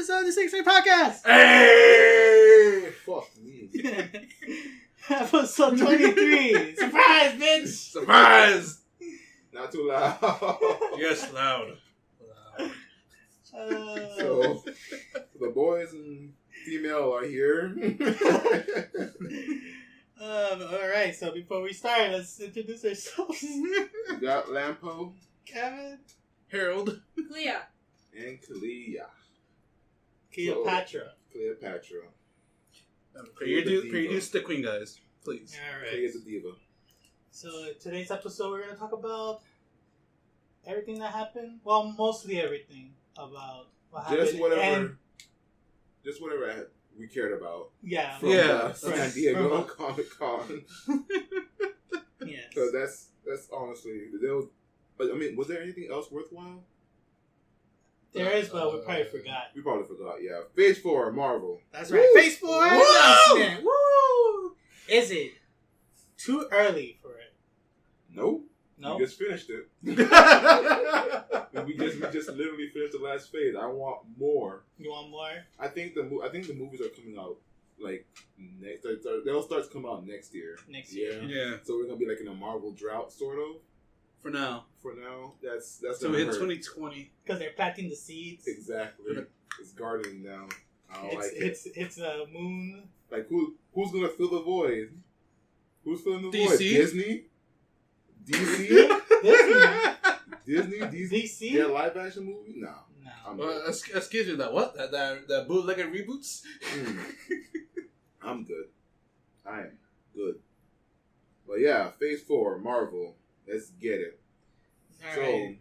episode of the SiXFramesPodcast. Hey! Fuck me. Episode 23. Surprise, bitch! Surprise! Not too loud. Yes, loud. So, the boys and female are here. Alright, so before we start, let's introduce ourselves. We got Lampo, Kevin, Harold. Leah. and Kalia. Cleopatra. Cleopatra. Produce the queen, guys. Please. Alright. Clea the diva. So today's episode, we're going to talk about everything that happened. Well, mostly everything about what happened. Just whatever we cared about. Yeah. From From San Diego Comic Con. Yes. So that's honestly, was there anything else worthwhile? There is, but we probably forgot. We probably forgot, yeah. Phase 4, Marvel. That's right. Phase 4 announcement. Woo! Is it too early for it? Nope. No. We just finished it. we just literally finished the last phase. I want more. You want more? I think the movies are coming out like next. They'll start coming out next year. Next year. Yeah. So we're gonna be like in a Marvel drought, sort of. For now. That's So we hit 2020. Because they're planting the seeds. Exactly. It's gardening now. I don't like it. It's a moon. Like who's gonna fill the void? Who's filling the DC? void? Disney. Disney? DC? Yeah, live action movie? No. Excuse me, that what? That bootlegger reboots? I'm good. I am good. But yeah, Phase 4, Marvel. Let's get it. Alright.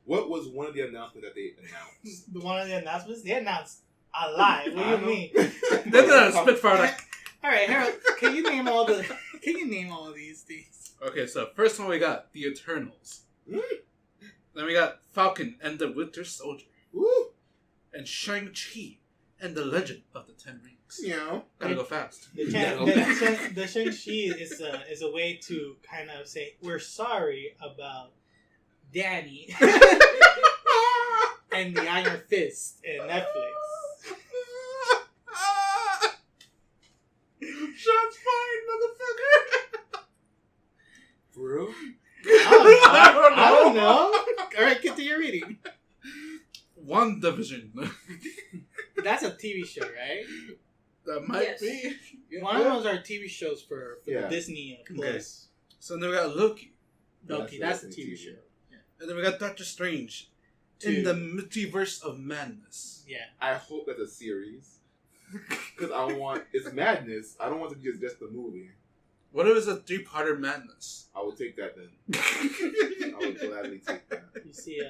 What was one of the announcements that they announced? One of the announcements? They announced a lot. What do you mean? They're not a Spitfire. Alright, Harold, can you name all these things? Okay, so first one we got The Eternals. Then we got Falcon and the Winter Soldier. Woo! And Shang-Chi and the Legend of the Ten Rings. Yeah. Gotta go fast. The Shang-Chi is a way to kind of say, we're sorry about Danny and the Iron Fist in Netflix. Shots fired, motherfucker! For real? I don't know. Alright, get to your reading. WandaVision. That's a TV show, right? That might Yes. be. One of those are TV shows for Yeah. Disney Plus. Okay. So then we got Loki. Loki, that's a TV show. And then we got Doctor Strange in the Multiverse of Madness. Yeah. I hope that's a series. Because it's madness. I don't want it to be just the movie. What if it's a 3-parter madness? I will take that then. I would gladly take that. You see,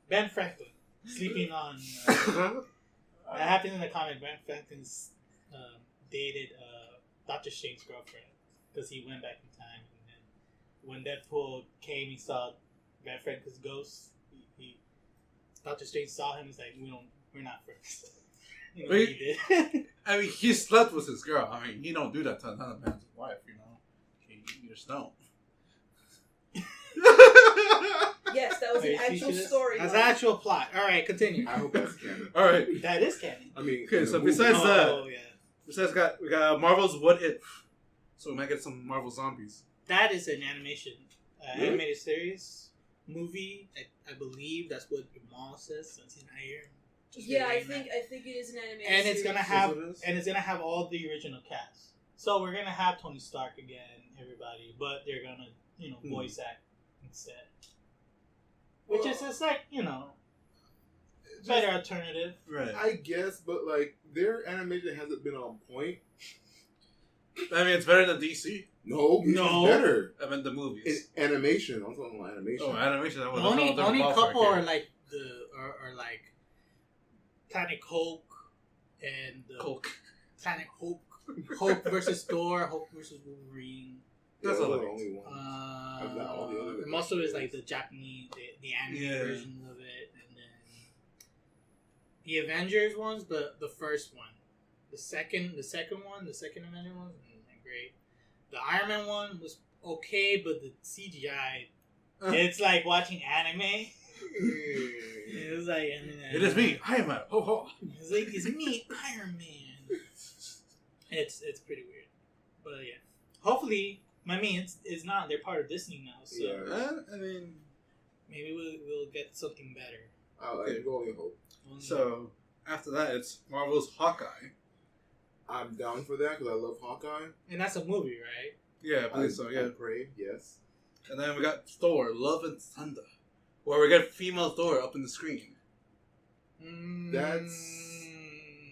Ben Franklin sleeping on. That happened in the comic. Ben Franklin's dated Doctor Strange's girlfriend because he went back in time, and then when Deadpool came, he saw Ben Franklin's ghost. He Doctor Strange saw him. He's like, we're not friends. You know what he did? I mean, he slept with his girl. I mean, he don't do that to another man's wife, you know. You just don't. Yes, that was an actual story. That's an actual plot. All right, continue. I hope that's canon. All right. That is canon. I mean, Okay, in the so movie. besides that, we yeah. got Marvel's What If. So we might get some Marvel zombies. That is an Really? animated series, movie. I believe that's what your mom says since he's not here. Yeah, I think it is an animated And it's series. gonna have all the original cast. So we're gonna have Tony Stark again, everybody, but they're gonna voice act instead, which is just like better alternative. Right. I guess, but like their animation hasn't been on point. I mean, it's better than DC. No, it's better. I mean, the movies. It's animation. I'm talking about animation. Oh, animation. That was Only couple are are like are like Planet Hulk and Planet Hulk versus Thor, Hulk versus Wolverine. That's all the it is. only one. I've got all the other. Most of it is like the Japanese, the anime version of it, and then the Avengers ones, but the first one, the second Avenger one, wasn't great. The Iron Man one was okay, but the CGI, it's like watching anime. It was like, it is me, Iron Man. Ho ho. It's like, it's me, Iron Man. It's pretty weird, but yeah. Hopefully, I mean, it's not. They're part of Disney now, so I mean, maybe we'll get something better. I can only hope. So after that, it's Marvel's Hawkeye. I'm down for that because I love Hawkeye. And that's a movie, right? Yeah, I believe so. Yeah. I'm brave, yes. And then we got Thor: Love and Thunder, where we get female Thor up in the screen.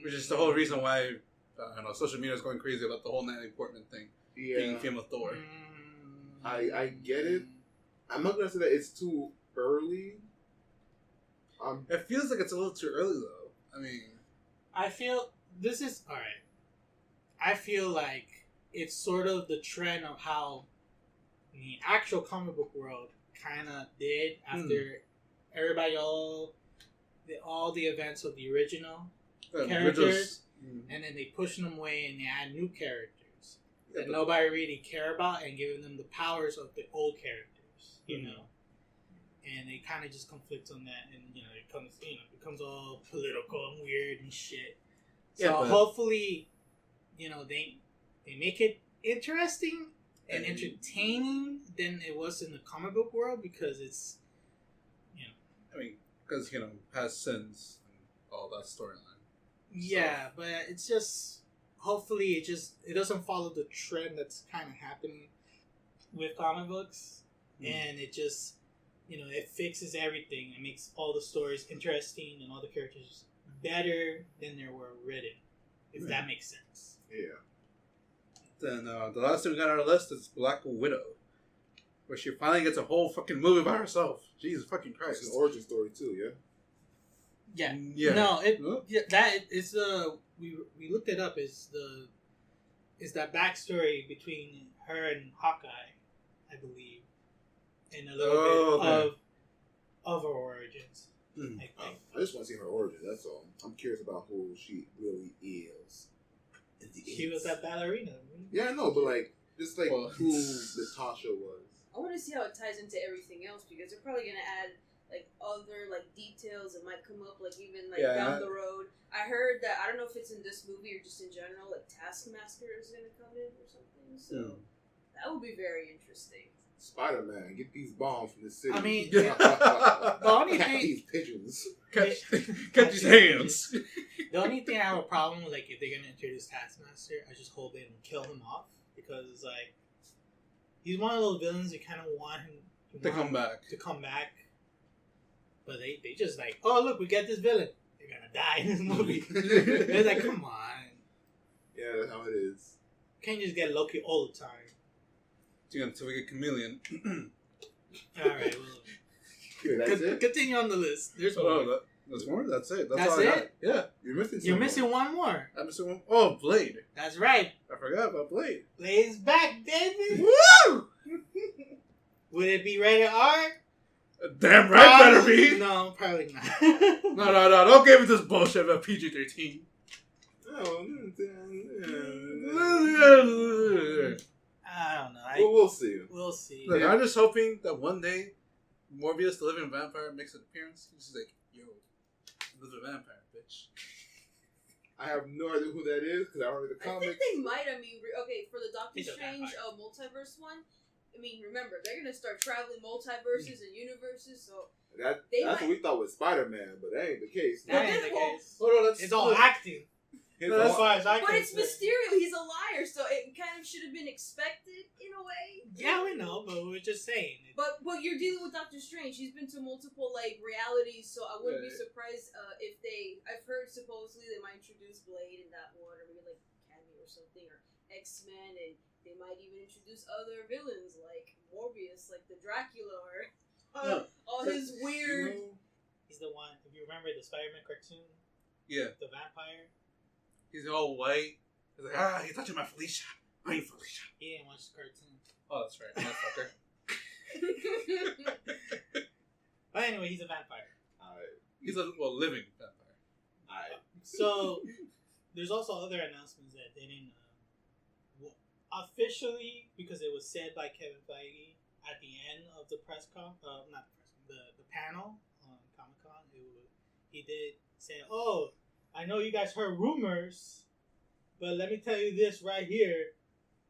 Which is the whole reason why I don't know, social media is going crazy about the whole Natalie Portman thing being female Thor. I get it. I'm not gonna say that it's too early. It feels like it's a little too early though. I mean, I feel this is alright. I feel like it's sort of the trend of how the actual comic book world kind of did after everybody all the events of the original characters, and then they push them away and they add new characters that nobody really care about and giving them the powers of the old characters, you know. And they kind of just conflict on that, and it becomes all political and weird and shit. So hopefully, they make it interesting and entertaining than it was in the comic book world, because it's, I mean, because past sins and all that storyline. Yeah, but it's just hopefully it doesn't follow the trend that's kind of happening with comic books, and it just it fixes everything. It makes all the stories interesting and all the characters better than they were written, if that makes sense. Yeah. Then the last thing we got on our list is Black Widow, where she finally gets a whole fucking movie by herself. Jesus fucking Christ! It's an origin story too, yeah. Yeah. No, that is we looked it up. Is that backstory between her and Hawkeye, I believe, and a little bit of her origins. I just want to see her origin. That's all. I'm curious about who she really is. She was that ballerina. Right? Yeah, I know, but just who Natasha was. I want to see how it ties into everything else, because they're probably gonna add other details that might come up even down the road. I heard that, I don't know if it's in this movie or just in general, Taskmaster is gonna come in or something. So that would be very interesting. Spider-Man, get these bombs from the city. I mean, the only catch thing, these pigeons. Catch these hands. The only thing I have a problem with, if they're gonna introduce Taskmaster, I just hope they don't kill him off, because it's he's one of those villains you kind of want him to come back. But they just oh look, we get this villain. They're gonna die in this movie. It's come on. Yeah, that's how it is. Can't just get Loki all the time. Until we get Chameleon. Alright, well. That's it? Continue on the list. There's more. There's more? That's it. That's all I got. it? Yeah. You're missing one more. I'm missing one. Oh, Blade. That's right. I forgot about Blade. Blade's back, baby. Woo! Would it be rated R? Damn right better be. No, probably not. No. Don't give me this bullshit about PG-13. I don't know. We'll see. We'll see. Look, I'm just hoping that one day Morbius, the living vampire, makes an appearance. He's just yo, living vampire, bitch. I have no idea who that is because I don't read the comics. I think they might. For the Doctor He's Strange multiverse one, remember, they're going to start traveling multiverses and universes, so... That's what we thought with Spider-Man, but that ain't the case. That ain't the case. Hold on, it's all acting. But it's Mysterio. He's a liar, so it kind of should have been expected in a way. Yeah, we know, but we're just saying. But you're dealing with Doctor Strange. He's been to multiple realities, so I wouldn't be surprised if they. I've heard supposedly they might introduce Blade in that one, or maybe Cameo or something, or X-Men, and they might even introduce other villains like Morbius, like the Dracula, or all his weird. He's the one. If you remember the Spider-Man cartoon, the vampire. He's all white. He's like, you're touching my Felicia. I ain't Felicia. He didn't watch the cartoon. Oh, that's right, motherfucker. But anyway, he's a vampire. He's a living vampire. So there's also other announcements that they didn't officially, because it was said by Kevin Feige at the end of the press the panel he did say, "Oh, I know you guys heard rumors, but let me tell you this right here: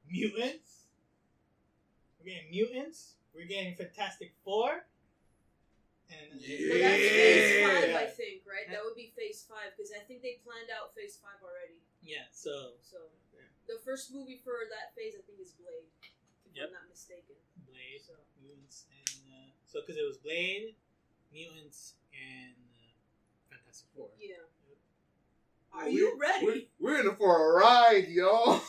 mutants. We're getting mutants. We're getting Fantastic Four." And But that's phase 5, I think, right? That would be phase 5 because I think they planned out phase 5 already. yeah, so The first movie for that phase, I think, is Blade, if I'm not mistaken. Blade, So. mutants, and so because it was Blade, mutants, and Fantastic Four. Yeah. Are you ready? We're in for a ride, y'all.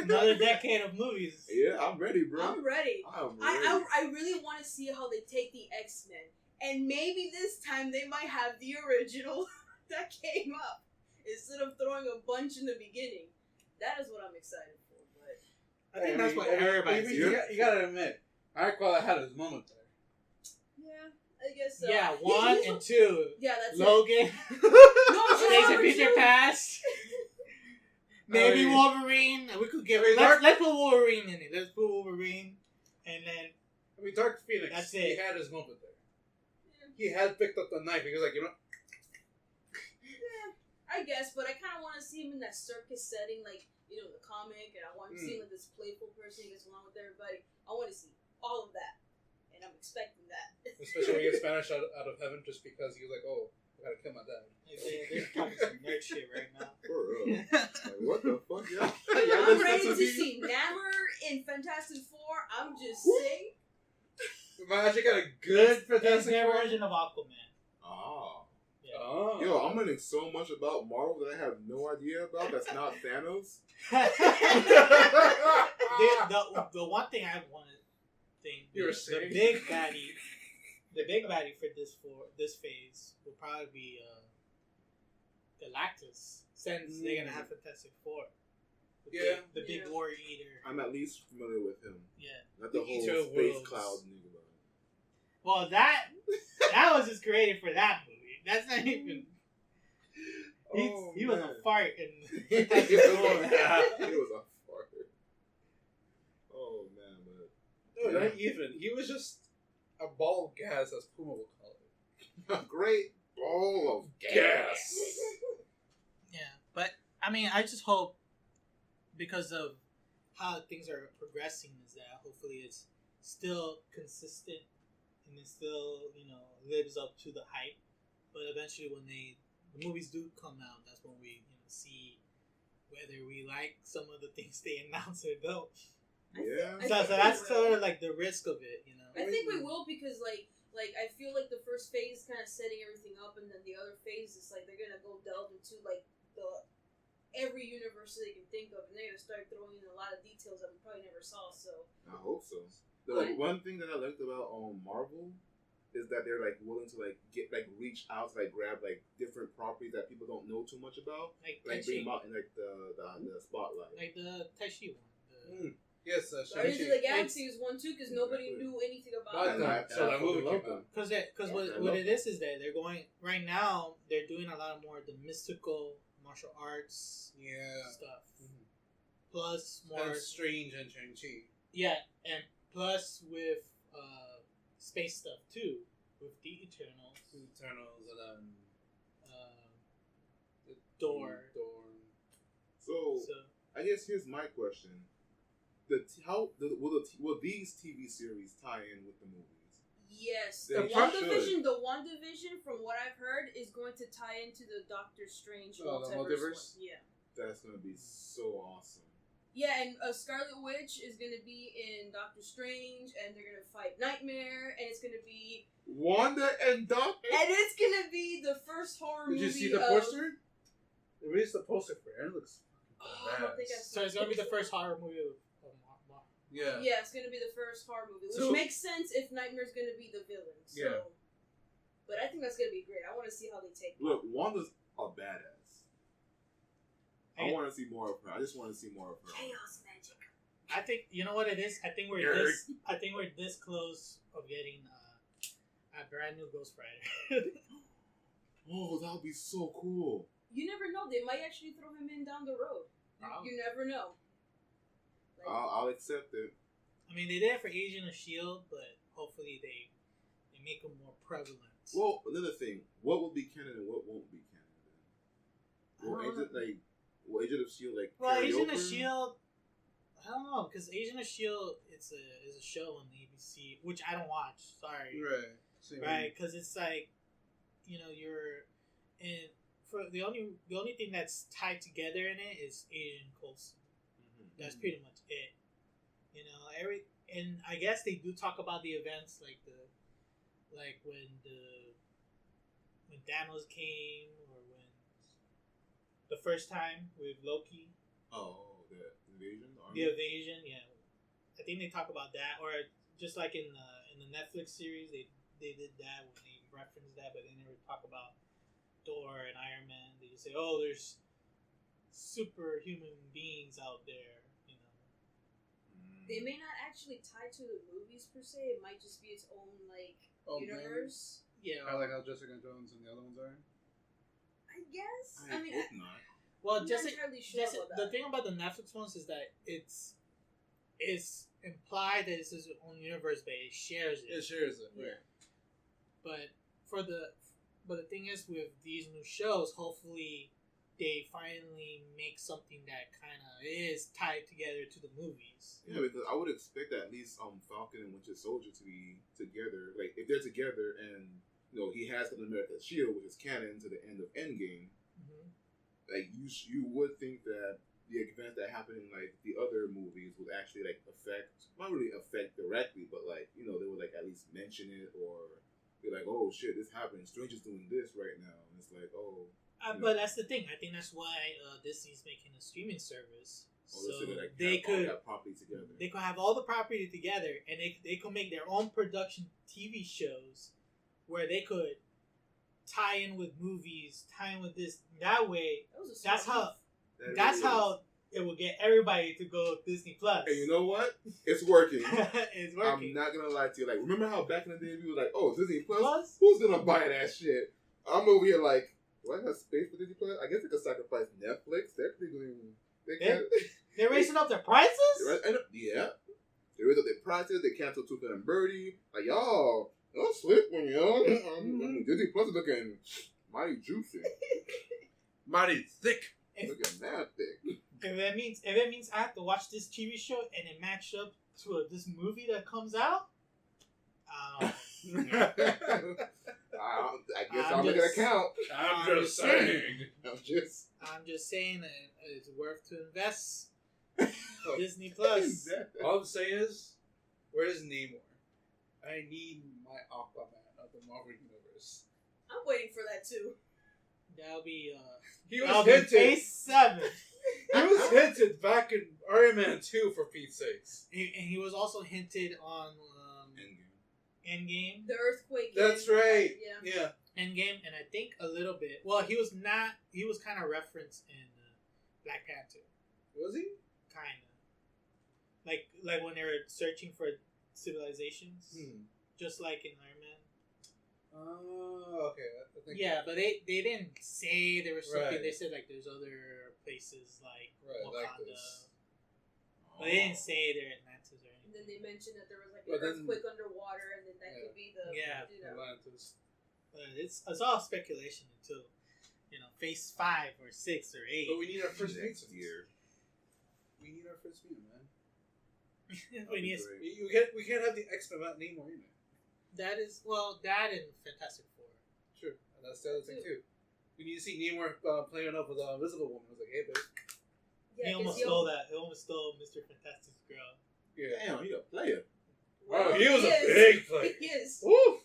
Another decade of movies. Yeah, I'm ready, bro. I'm ready. I'm ready. I really want to see how they take the X-Men. And maybe this time they might have the original that came up instead of throwing a bunch in the beginning. That is what I'm excited for. But I think that's what everybody's You gotta admit, Nightcrawler had his moment there. yeah, I guess so. Yeah, 1 and 2. Yeah, that's Logan. No, just Days of number Future 2. Past. Maybe Wolverine. We could give it. Let's put Wolverine in it. Let's put Wolverine, and then Dark Phoenix. That's He it. had his moment there. He had picked up the knife. He was like, I guess, but I kind of want to see him in that circus setting, like, the comic, and I want to see him like this playful person who gets along with everybody. I want to see all of that, and I'm expecting that. especially when he gets Spanish out of heaven, just because he was like, oh, I gotta kill my dad. they're talking some nerd shit right now. For real. Like, what the fuck, y'all? I'm ready to see Namor in Fantastic Four. I'm just saying. But actually got a good It's Fantastic their Four. version of Aquaman. Oh. Yeah. Oh. Yo, I'm learning so much about Marvel that I have no idea about. That's not Thanos. the one thing I want to think You were the saying? big baddie for this phase will probably be Galactus, since they're gonna have Fantastic Four. The big war eater. I'm at least familiar with him. Yeah. Not the The whole Eater of space Worlds. cloud nigga. Well, that was just created for that movie. That's not even. He was a fart in. It was a fart. Oh man, but No, not even. He was just a ball of gas, as Puma would call it. a great ball of gas. Yeah, but I mean, I just hope, because of how things are progressing, is that hopefully it's still consistent and it still lives up to the hype. But eventually, when the movies do come out, that's when we see whether we like some of the things they announce or don't. Yeah. So that's sort of like the risk of it, I think we will because like I feel like the first phase is kind of setting everything up, and then the other phase is like they're gonna go delve into like every universe they can think of, and they're gonna start throwing in a lot of details that we probably never saw. So I hope so. The one thing that I liked about Marvel is that they're like willing to like reach out to like grab like different properties that people don't know too much about, like like bring them out in like the spotlight. like the Taishi one. Yes, Guardians of the Galaxy is one too because nobody knew anything about it. So that movie came out. Because what it is that they're going right now. They're doing a lot more of the mystical martial arts stuff, plus more And Strange and Shang-Chi. Yeah, and plus with space stuff too, with the Eternals, and then the Door. So I guess here's my question: will these TV series tie in with the movies? Yes, They the should. WandaVision, from what I've heard, is going to tie into the Doctor Strange the multiverse. multiverse? Yeah. That's gonna be so awesome. Yeah, and Scarlet Witch is going to be in Doctor Strange, and they're going to fight Nightmare, and it's going to be... Wanda and Doctor? And it's going to be the first horror movie Did you see the poster? They released the poster for it. It looks I don't think I've So it's gonna be the first horror movie of Marvel. Yeah. Yeah, it's going to be the first horror movie, which So- makes sense if Nightmare's going to be the villain. So. Yeah. But I think that's going to be great. I want to see how they take it. Look, Wanda's a badass. I want to see more of her. I just want to see more of her. Chaos magic. I think you know what it is. I think we're this close of getting a brand new Ghost Rider. Oh, that would be so cool. You never know. They might actually throw him in down the road. You never know. Like, I'll accept it. I mean, they did it for Agent of S.H.I.E.L.D., but hopefully they make him more prevalent. Well, another thing, what will be canon and what won't be canon? Will Agent of S.H.I.E.L.D. Well, carry Agent over? of S.H.I.E.L.D. I don't know, because Agent of S.H.I.E.L.D. is a show on the ABC, which I don't watch. Sorry. Right. Right, because it's like, you're in for the only thing that's tied together in it is Agent Coulson. That's pretty much it. And I guess they do talk about the events like when Thanos came, or when the first time with Loki. Oh, the invasion. The invasion, yeah. I think they talk about that, or just like in the Netflix series, they did that when they referenced that, but they never talk about Thor and Iron Man. They just say, "Oh, there's superhuman beings out there." They may not actually tie to the movies per se. It might just be its own universe. Yeah, I like how Jessica Jones and the other ones are. I guess. I hope not. Well, I'm just not entirely sure about the that. thing about the Netflix ones is that it's implied that it's its own universe, but it shares it. It shares it, Yeah. right? But the thing is, with these new shows, hopefully they finally make something that kind of is tied together to the movies. Yeah, because I would expect at least Falcon and Winter Soldier to be together. Like, if they're together and he has Captain America's shield, which is canon to the end of Endgame. Like, you would think that the events that happen in the other movies would actually not really affect directly, but they would at least mention it, or be like, oh shit, this happened. Strange is doing this right now, and it's like, oh. But that's the thing. I think that's why Disney's making a streaming service, so they could have property together. They could have all the property together, and they could make their own production TV shows where they could tie in with movies, tie in with this. That way, that's how it will get everybody to go Disney Plus. And you know what? It's working. It's working. I'm not gonna lie to you. Remember how back in the day we were like, "Oh, Disney Plus? Who's gonna buy that shit?" I'm over here like, do I have space for Disney Plus? I guess they could sacrifice Netflix. They're They're raising up their prices. Yeah, they raised up their prices. They canceled Tooth and Birdie. Like, y'all, don't slip when Disney Plus is looking mighty juicy, mighty thick. Looking mad thick. If it means I have to watch this TV show and it matched up to this movie that comes out, I guess I'll make it count. I'm just saying. I'm just saying that it's worth to invest. Disney Plus. All I'm saying is, where's Namor? I need my Aquaman of the Marvel Universe. I'm waiting for that too. That'll be he was hinted. Phase 7. He was hinted back in Iron Man 2 for Pete's sakes. And he was also hinted on Endgame. The earthquake. That's right. Yeah. Endgame, and I think a little bit. Well, he was kind of referenced in Black Panther. Was he? Kind of. Like when they were searching for civilizations, just like in Iron Man. Oh, okay. I think but they didn't say there was something. Right. They said there's other places like Wakanda. Like this. But they didn't say they're Atlantis or anything. And then they mentioned that there was an earthquake underwater, and then that could be the Atlantis. But it's all speculation until Phase 5 or 6 or 8. But we need our first next mutant. year. We need our first mutant, man. we We can't have the X-Men without Namor in it. that and Fantastic Four. True. And that's the other thing too. We need to see Namor playing up with an Invisible Woman. I was like, hey, bitch. Yeah, he almost stole that. He almost stole Mr. Fantastic's girl. Yeah. Damn, he a player. Wow, he was a big player. He is. Woo!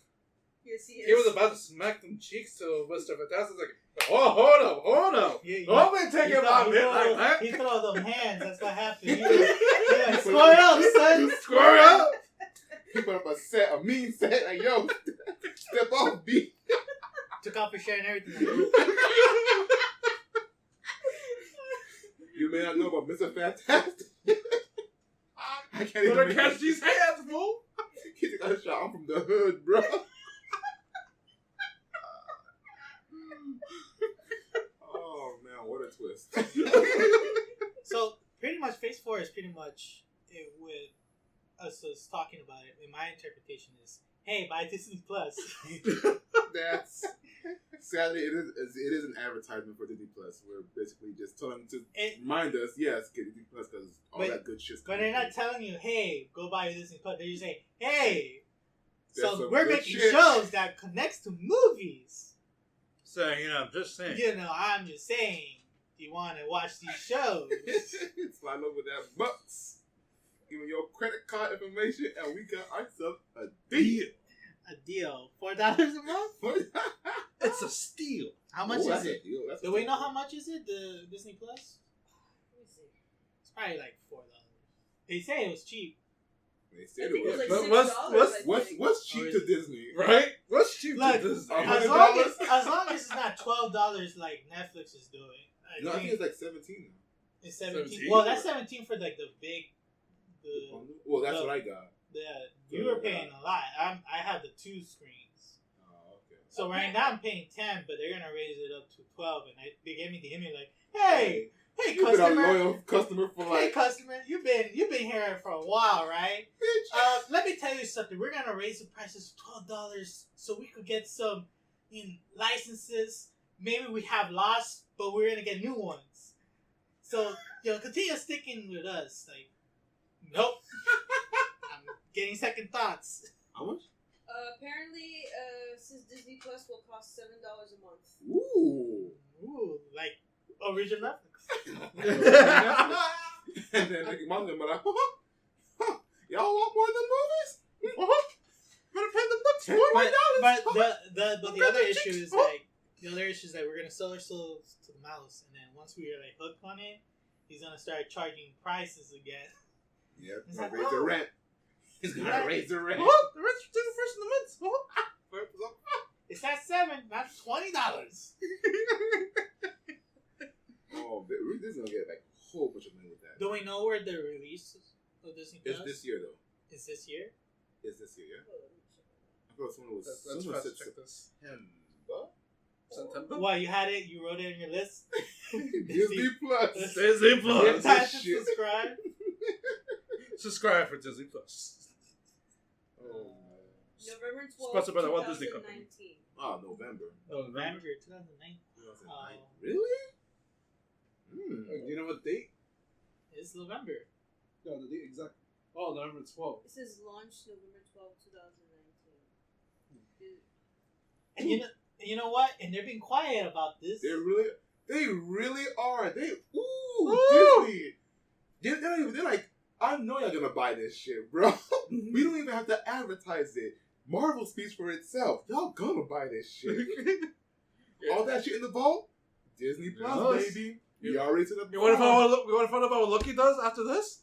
Yes, he is. He was about to smack them cheeks to Mr. Fantastic. Like, oh, hold up. Don't be taking my bit like that. He threw all them hands. That's what happened. He like, square up, son. Square up. He put up a mean set. Like, yo, step off, B. Took off his shirt and everything. You may not know about Mr. Fantastic. I can't even better catch these hands, fool. He took a shot. I'm from the hood, bro. Oh man, what a twist. So pretty much Phase 4 is pretty much it with us talking about it. And my interpretation is, hey, buy Disney Plus. That's sadly it is an advertisement for Disney Plus. We're basically just telling to remind us, yes, get Disney Plus because all that good shit's But coming. they're not telling you, hey, go buy Disney Plus. They just say, hey, That's so some we're good making shit. shows that connects to movies. So, I'm just saying. I'm just saying, you want to watch these shows. Slide over that bucks. Give me your credit card information, and we got ourselves a deal. A deal. $4 a month? It's a steal. How much is it? That's Do we know how much is it, the Disney Plus? Let me see. It's probably like $4. They say it was cheap. They said I think it was. like But $6. what's cheap to Disney? Right? What's cheap Look, to Disney? as $100? long as it's not $12 like Netflix is doing. I think it's like 17 now. It's 17. 17? Well, that's 17 for like the big. Well, that's what I got. You were paying a lot. I have the 2 screens. Oh, okay. So right now I'm paying 10, but they're gonna raise it up to 12, and they gave me the email like, hey, You've been a customer, loyal customer for hey like. customer, you've been here for a while, right? Let me tell you something. We're gonna raise the prices to $12 so we could get some licenses. Maybe we have lost, but we're gonna get new ones. So continue sticking with us. Like, nope. I'm getting second thoughts. How much? Apparently, since Disney Plus will cost $7 a month. Ooh. Like original Netflix. And then Mickey Mouse gonna be like, y'all want more than movies? Gonna pay the books $40. But the other issue is like we're gonna sell ourselves to the mouse, and then once we are like hooked on it, he's gonna start charging prices again. Yeah, It's like, raise the rent. He's gonna raise the rent. Oh, the rent's due first in the month. It's at $7, not $20. Oh, this is gonna get like a whole bunch of money with that. Do we know where the release of Disney Plus? It's this year though. Is this year? It's this year, yeah. I thought someone was. Let's Someone fast said check this. September. What, you had it? You wrote it on your list? Disney Plus. Disney Get Plus. time to shit. subscribe. Subscribe for Disney Plus. Oh, November 12th, Sponsored by the Walt Disney 2019. November. November 2009. 2009. Really? Do you know what date? It's November. No, the date exact. Oh, November 12th. It says launch November 12th, 2019. And you know what? And they're being quiet about this. They really are. Woo! Disney. They're like, I know you're gonna buy this shit, bro. We don't even have to advertise it. Marvel speaks for itself. Y'all gonna buy this shit. All that shit in the vault, Disney Plus, Yes. baby. We already to the. You want to find out what Loki does after this?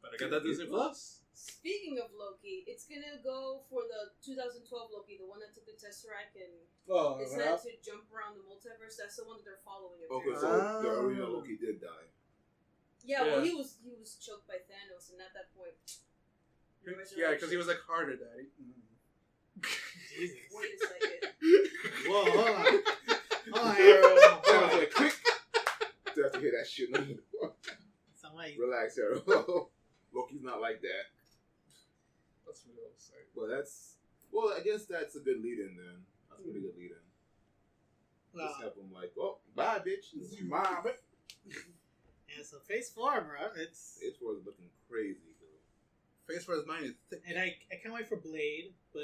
Better get that Disney Plus. Speaking of Loki, it's gonna go for the 2012 Loki, the one that took the Tesseract and Oh, decided to jump around the multiverse. That's the one that they're following. Okay, apparently. so the original Loki did die. Yeah, well, Yeah. he was choked by Thanos, and at that point, Yeah, because he was like harder, Daddy. Jesus. Wait a second. Whoa, hold on. Hold on, Arrow. That was like quick. You have to hear that shit no more. Somebody. Relax, Arrow. Loki's not like that. That's what I was saying. Well, I guess that's a good lead-in then. That's a really good lead-in. Well, Just have them like, oh, bye, bitch. This is mine. yeah, so Phase 4, bro. It's It was looking crazy, bro. Face for his mind is thick. and I can't wait for Blade, but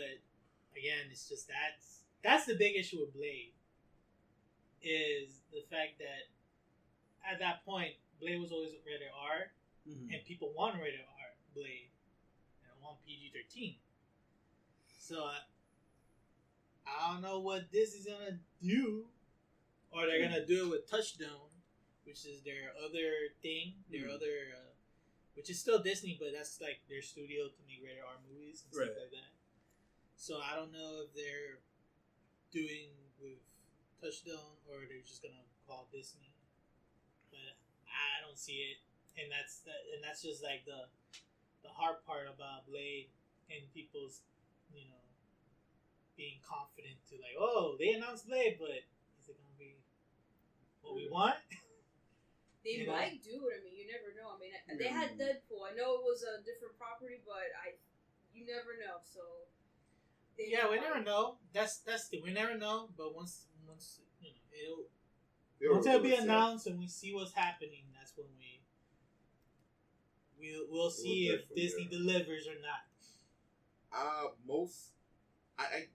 again, it's just that's the big issue with Blade is the fact that at that point Blade was always rated R, and people want rated R Blade and want PG-13. So I don't know what Disney's gonna do, or they're gonna do it with Touchstone, which is their other thing, which is still Disney, but that's like their studio to make rated R movies and stuff like that. So I don't know if they're doing with Touchstone or they're just gonna call Disney, but I don't see it, and that's just like the hard part about Blade and people's being confident to like, oh, they announced Blade, but is it gonna be what we want? They might do it. I mean, you never know. I mean, they had Deadpool. I know it was a different property, but you never know. So Yeah, we never know. That's we never know. But once once it'll be announced and we see what's happening, that's when we'll see if Disney delivers or not.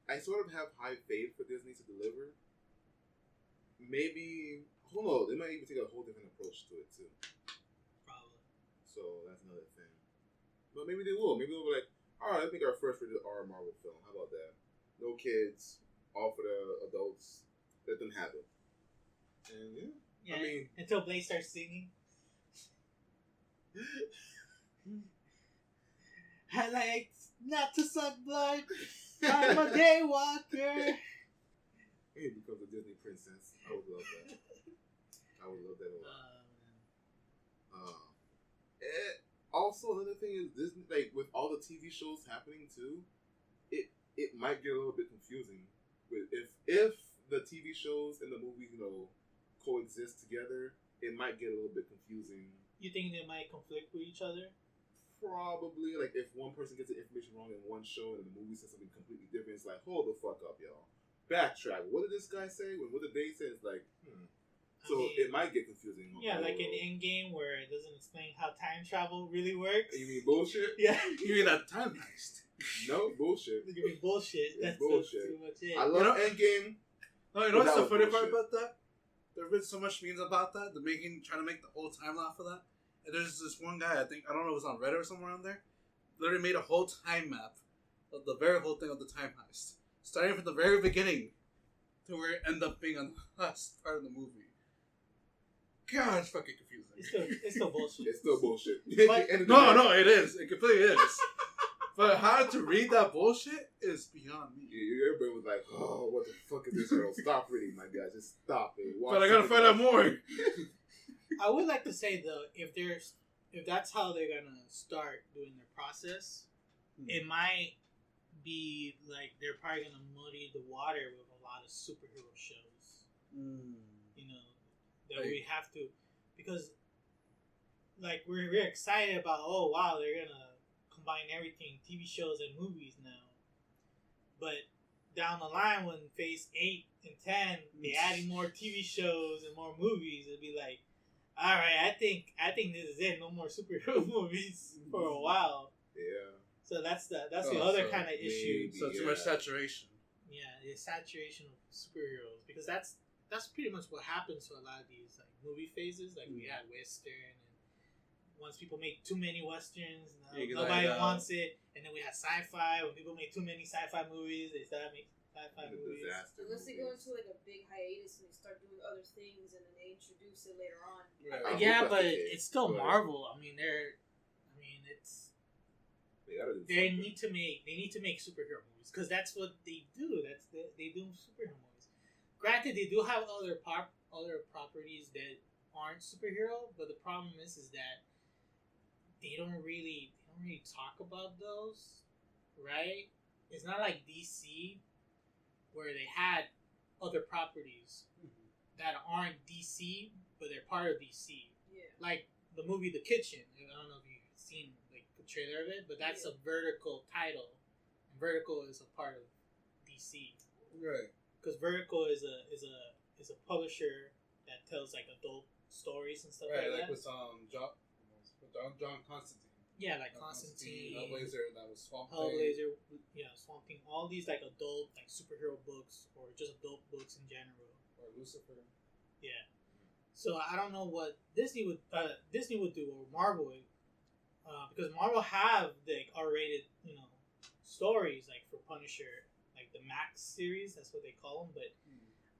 I sort of have high faith for Disney to deliver. Maybe, who knows? They might even take a whole different approach to it too. Probably. So that's another thing. But maybe they will. Maybe they'll be like, all right, let's make our first rated R Marvel film. How about that? No kids, all for the adults. Let them have it. And yeah, I mean, until Blade starts singing. I like not to suck blood. I'm a daywalker. He becomes a Disney princess. I would love that. I would love that a lot. Also, another thing is Disney, like with all the TV shows happening too, it might get a little bit confusing. If the TV shows and the movies, coexist together, it might get a little bit confusing. You think they might conflict with each other? Probably. Like if one person gets the information wrong in one show and the movie says something completely different, it's like, hold the fuck up, y'all. Backtrack. What did this guy say? What did they say? It's like, So it might get confusing. Yeah, like in Endgame where it doesn't explain how time travel really works. You mean bullshit? Yeah. You mean that time heist? No, bullshit. You mean bullshit. That's bullshit. pretty much it. I love Endgame. No, you know what's the funny part bullshit. about that? There have been so much memes about that. Trying to make the whole timeline for that. And there's this one guy, I don't know if it was on Reddit or somewhere on there, literally made a whole time map of the very whole thing of the time heist. Starting from the very beginning to where it ended up being on the last part of the movie. God, it's fucking confusing. It's still bullshit. It's still bullshit. No, it is. It completely is. But how to read that bullshit is beyond me. Yeah, everybody was like, oh, what the fuck is this girl? Stop reading, my guy. Just stop it. But I gotta find out more. I would like to say though, if that's how they're gonna start doing their process, it might be like they're probably gonna muddy the water with a lot of superhero shows. That we have to, because like we're excited about. Oh wow, they're gonna combine everything, TV shows and movies now. But down the line, when Phase 8 and 10, they adding more TV shows and more movies, it'll be like, all right, I think this is it. No more superhero movies for a while. Yeah. So that's the other kind of issue. So too much saturation. Yeah, the saturation of superheroes, because that's pretty much what happens to a lot of these like movie phases. Like we had Western, and once people make too many Westerns, nobody wants it. And then we had sci-fi. When people make too many sci-fi movies, they start making sci-fi movies. Unless they go into like a big hiatus and they start doing other things and then they introduce it later on. Right. Yeah, but it's still Marvel. I mean, they need to make superhero movies because that's what they do. They do superhero movies. Granted, they do have other properties that aren't superhero, but the problem is that they don't really talk about those, right? It's not like DC where they had other properties that aren't DC, but they're part of DC. Yeah. Like the movie The Kitchen. I don't know if you've seen like the trailer of it, but that's a Vertical title. And Vertical is a part of DC. Right. Because Vertical is a publisher that tells like adult stories and stuff like that. Like with John Constantine. Yeah, like Constantine, Hellblazer, that was Swamp Thing. Hellblazer, Swamp Thing. All these like adult like superhero books or just adult books in general. Or Lucifer. Yeah. So I don't know what Disney would do or Marvel would, because Marvel have the R-rated stories like for Punisher, like the Max series. That's what they call them. But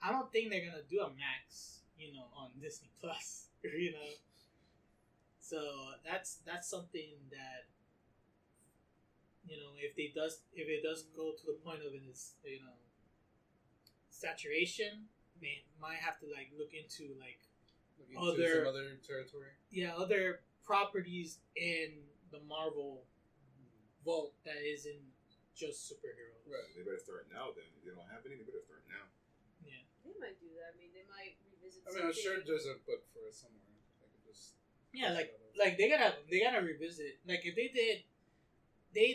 I don't think they're gonna do a Max on Disney Plus. So that's something that if it does go to the point of saturation, they might have to like look into like other territory. Yeah, other properties in the Marvel vault that isn't just superheroes. Right. They better start now. Then if they don't have any, they better start now. Yeah. They might do that. I mean, they might revisit. I'm sure there's a book for it somewhere. Yeah, like they gotta revisit. Like if they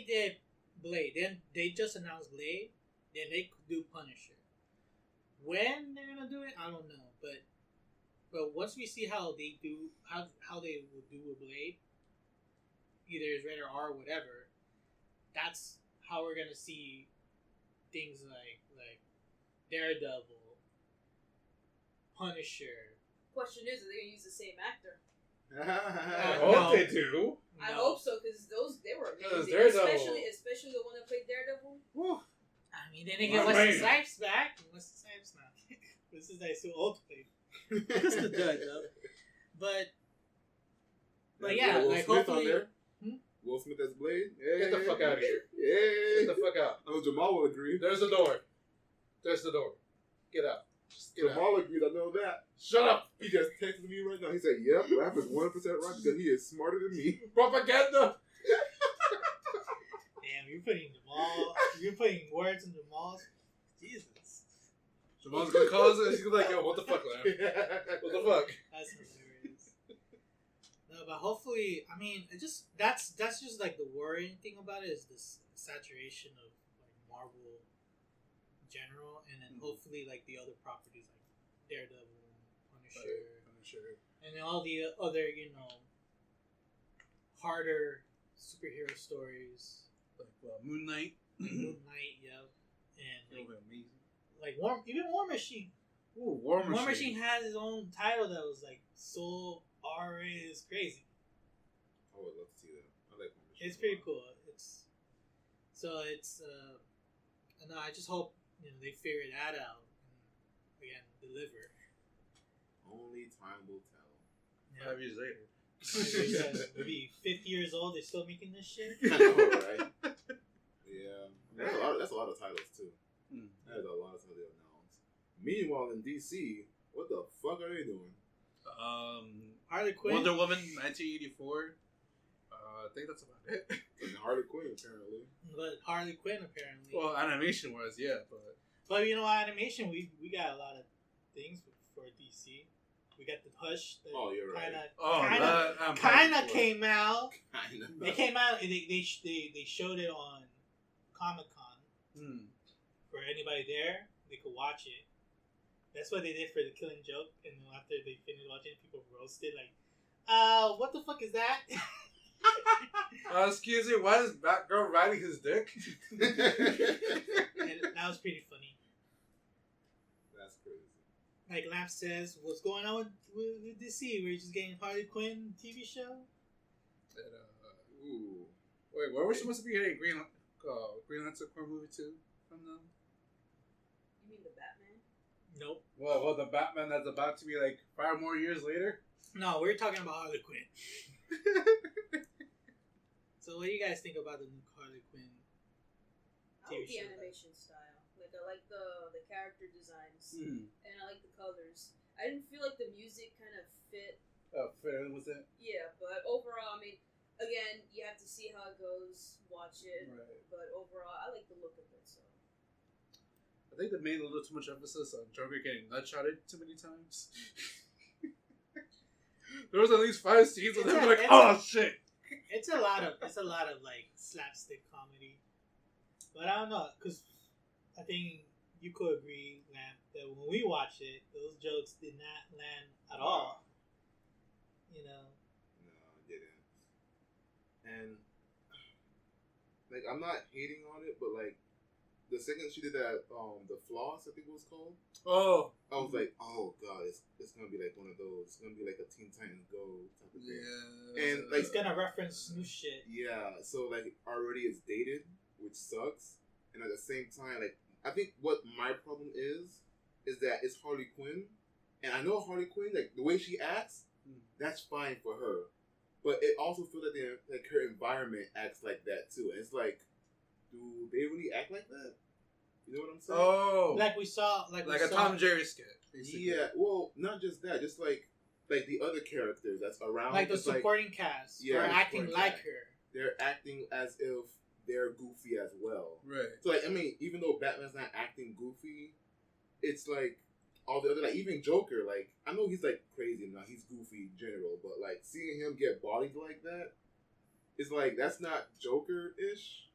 did Blade. Then they just announced Blade. Then they could do Punisher. When they're gonna do it, I don't know. But once we see how they do, how they will do with Blade, either it's rated R or whatever, that's how we're gonna see things like Daredevil, Punisher. Question is, are they gonna use the same actor? I hope they do. I hope so, because they were amazing. Daredevil. Especially the one that played Daredevil. Whew. I mean, then they get Wesley Snipes back. Wesley Snipes now. Wesley Snipes too old to play. Just the judge, though. But yeah, Will like Smith hopefully. on there. Will Smith as Blade. Get the fuck out of here. Yeah. Get the fuck out. I know Jamal will agree. There's the door. There's the door. Get out. Just get out. Jamal agreed. I know that. Shut up. He just texted me right now. He said, "Yep, Raph is 100% right because he is smarter than me." Propaganda. Damn, you're putting Jamal. You're putting words in Jamal's. Jesus. Jamal's gonna call us and he's gonna be like, yo, what the fuck, man? What the fuck? That's hilarious. No, but hopefully, I mean, that's just like the worrying thing about it is this saturation of like Marvel in general, and then hopefully like the other properties like Daredevil, Punisher, and then all the other harder superhero stories Like Moon Knight. Moon Knight, yeah, and That would be amazing. like War Machine. Ooh, War Machine. War Machine has his own title that was like so R-rated, it's crazy. I would love to see that. I like War Machine. It's pretty cool. No, I just hope they figure that out and again deliver. Only time will tell. 5 years later. We'll be 50 years old. They're still making this shit. I know, right? Yeah, that's a lot of titles too. That's a lot of titles announced. Meanwhile, in DC, what the fuck are they doing? Harley Quinn, Wonder Woman, 1984. I think that's about it. And Harley Quinn, apparently. but Harley Quinn apparently. Well, animation wise, yeah, but animation, we got a lot of things for DC. We got the Hush. Oh, you're right. Kind of came out. Kinda. They came out and they showed it on Comic-Con. For anybody there, they could watch it. That's what they did for the Killing Joke. And then after they finished watching it, people roasted like, what the fuck is that? excuse me, why is Batgirl riding his dick? And that was pretty funny. That's crazy. Like Lamp says, what's going on with DC? We're just getting Harley Quinn TV show? And, ooh. Wait, were we supposed to be getting Green Lantern Corps movie 2 from them? You mean the Batman? Nope. Well, the Batman that's about to be like 5 more years later? No, we're talking about Harley Quinn. So what do you guys think about the new Harley Quinn I like TV the show? animation style. Like I like the character designs and I like the colors. I didn't feel like the music kind of fit. Fair with it? Yeah, but overall, I mean, again, you have to see how it goes, watch it. Right. But overall, I like the look of it. So I think they made a little too much emphasis on Joker getting nutshotted too many times. There was at least 5 scenes of them like, oh shit. It's a lot of like slapstick comedy, but I don't know, because I think you could agree, Lamp, that when we watched it, those jokes did not land at all. No, it didn't. And like, I'm not hating on it, but like the second she did that, the Floss, I think it was called. Oh. I was like, oh god, it's gonna be like one of those. It's gonna be like a Teen Titans Go type of thing. Yeah. And like, It's gonna reference new shit. yeah, so like already it's dated, which sucks. And at the same time, like, I think what my problem is that it's Harley Quinn, and I know Harley Quinn, like the way she acts, that's fine for her. But it also feels like her environment acts like that too. And it's like, do they really act like that? You know what I'm saying? Oh. Like we saw, like a Tom and Jerry skit. Basically. Yeah, well, not just that, just like the other characters that's around. like the supporting cast, yeah, are the acting supporting like cast. her. They're acting as if they're goofy as well. Right. So like, I mean, even though Batman's not acting goofy, it's like all the other, like even Joker, like I know he's like crazy now, he's goofy in general, but like seeing him get bodied like that, it's like that's not Joker-ish.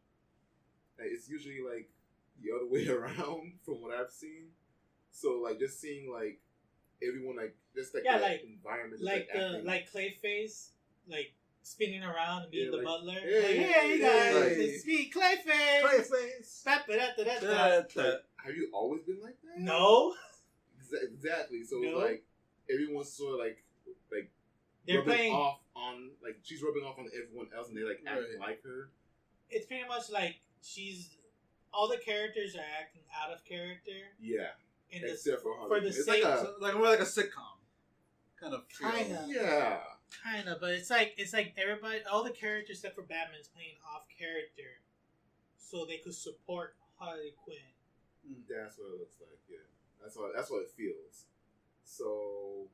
Like, it's usually like the other way around from what I've seen. So like just seeing like everyone like just like the environment, like just, the like Clayface, like spinning around and being the like, butler. Hey, you guys, like, let's speak Clayface. Like, have you always been like that? No. Exactly. So No. like everyone's sort of like they're rubbing playing off on like she's rubbing off on everyone else, and they like acting like her. It's pretty much like all the characters are acting out of character. Yeah. Except for for the sake more like a sitcom kind of feel. Yeah. Kind of, but it's like everybody, all the characters except for Batman is playing off character, so they could support Harley Quinn. That's what it looks like. Yeah, that's what it feels. So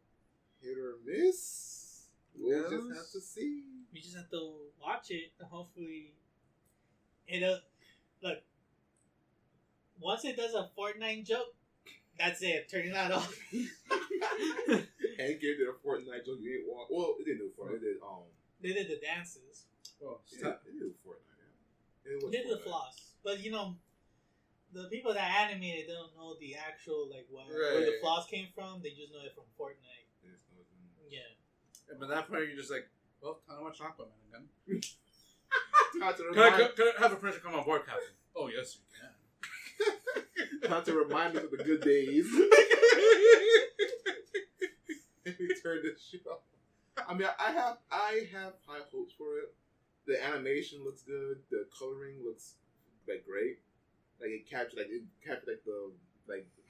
hit or miss. We'll just have to see. We just have to watch it, and hopefully, it'll look. Once it does a Fortnite joke, that's it. Turning that off. And gave it a Fortnite joke. You didn't walk. Well, it didn't do Fortnite. They did the dances. Oh, yeah, they did Fortnite. Yeah. They did the floss, but the people that animated don't know the actual where the floss came from. They just know it from Fortnite. Yeah. But that point, you're just like, well, time to watch Aquaman again. Can I have a person come on board, Captain? Oh yes, you can. Time to remind us of the good days. We turned this shit off. I mean, I have high hopes for it. The animation looks good. The coloring looks great. It captured the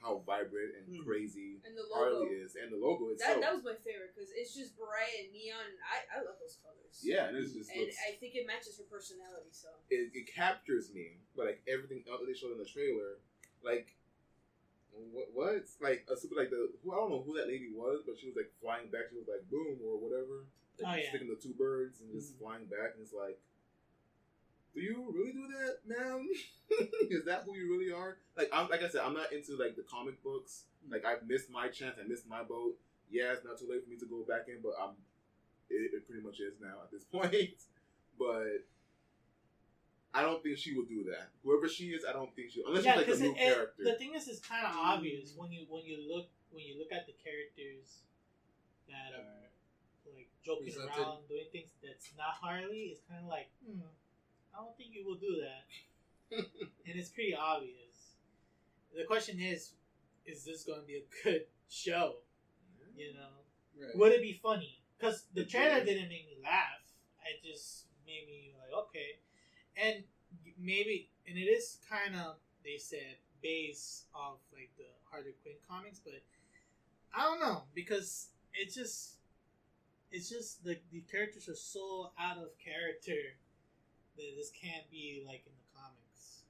how vibrant and crazy and the logo. Harley is, and the logo itself. That was my favorite because it's just bright and neon. And I love those colors. Yeah, and it's just. And I think it matches her personality. So it captures me, but everything else that they showed in the trailer, what? Like a super I don't know who that lady was, but she was flying back. She was boom or whatever. Sticking the two birds and just flying back, and it's like, do you really do that, ma'am? Is that who you really are? Like I said, I'm not into the comic books. I've missed my chance. I missed my boat. Yeah, it's not too late for me to go back in, but it pretty much is now at this point. But I don't think she will do that. Whoever she is, I don't think she'll. Unless she's a new character. The thing is, it's kind of obvious when you look at the characters that are joking around, doing things that's not Harley. It's kind of like, I don't think you will do that, and it's pretty obvious. The question is this going to be a good show? Right. Would it be funny? Because the trailer didn't make me laugh. It just made me okay. And maybe, and it is kind of, they said, based off the Harley Quinn comics, but I don't know, because it's just the characters are so out of character that this can't be in the comics,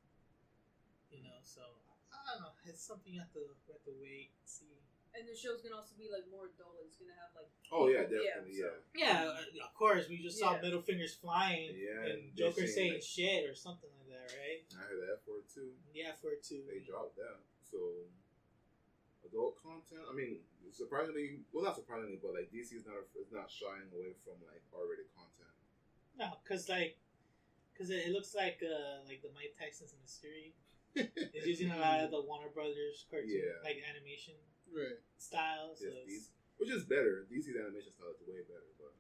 so I don't know, it's something you have to wait and see. And the show's gonna also be more adult. It's gonna have oh yeah, definitely, yeah, of course. We just saw middle fingers flying, and Joker saying shit or something like that, right? I heard that for it too. Yeah, for it too. They dropped that. So adult content. I mean, surprisingly, well, not surprisingly, but DC is not shying away from R-rated content. No, because it looks like the Mike Tyson's Mystery. It's using a lot of the Warner Brothers cartoon, animation. Right. Style, so which is better. DC's animation style is way better, but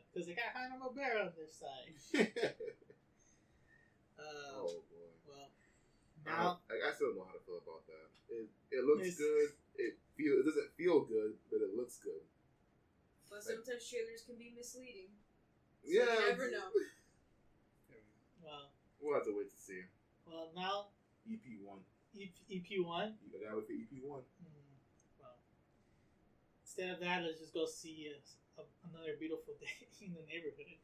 because they got Hanna-Barbera on their side. Oh boy. Well, now I still don't know how to feel about that. It looks good. It doesn't feel good, but it looks good. But sometimes trailers can be misleading. So you never know. Well, we'll have to wait to see. Well, now EP1. EP1. You gotta wait for EP1. Instead of that, let's just go see another beautiful day in the neighborhood.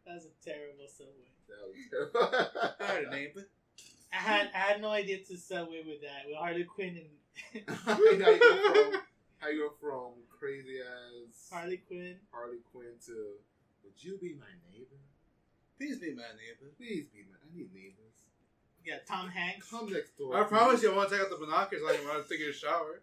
That was a terrible segue. That was terrible. Alright, neighbor. I had no idea to segue with that. With Harley Quinn and how you go from crazy as Harley Quinn to would you be my neighbor? Please be my neighbor. Please be my. I need neighbors. Yeah, Tom Hanks. Come next door. I promise you I won't take out the binoculars on you when I'm taking a shower.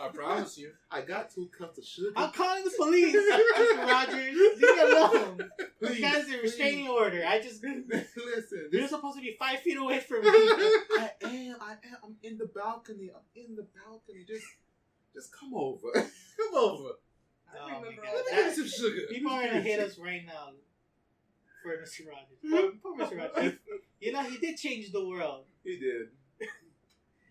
I promise you. I got 2 cups of sugar. I'm calling the police, Mr. Rogers. Leave me alone. Please, You guys are a restraining order. I just... Listen. You're supposed to be 5 feet away from me. I am. I'm in the balcony. Just come over. Come over. I Oh, remember my all God. Let me that. get you some sugar. People are gonna hate us right now for Mr. Rogers. Poor Mr. Rogers. You know, he did change the world. He did.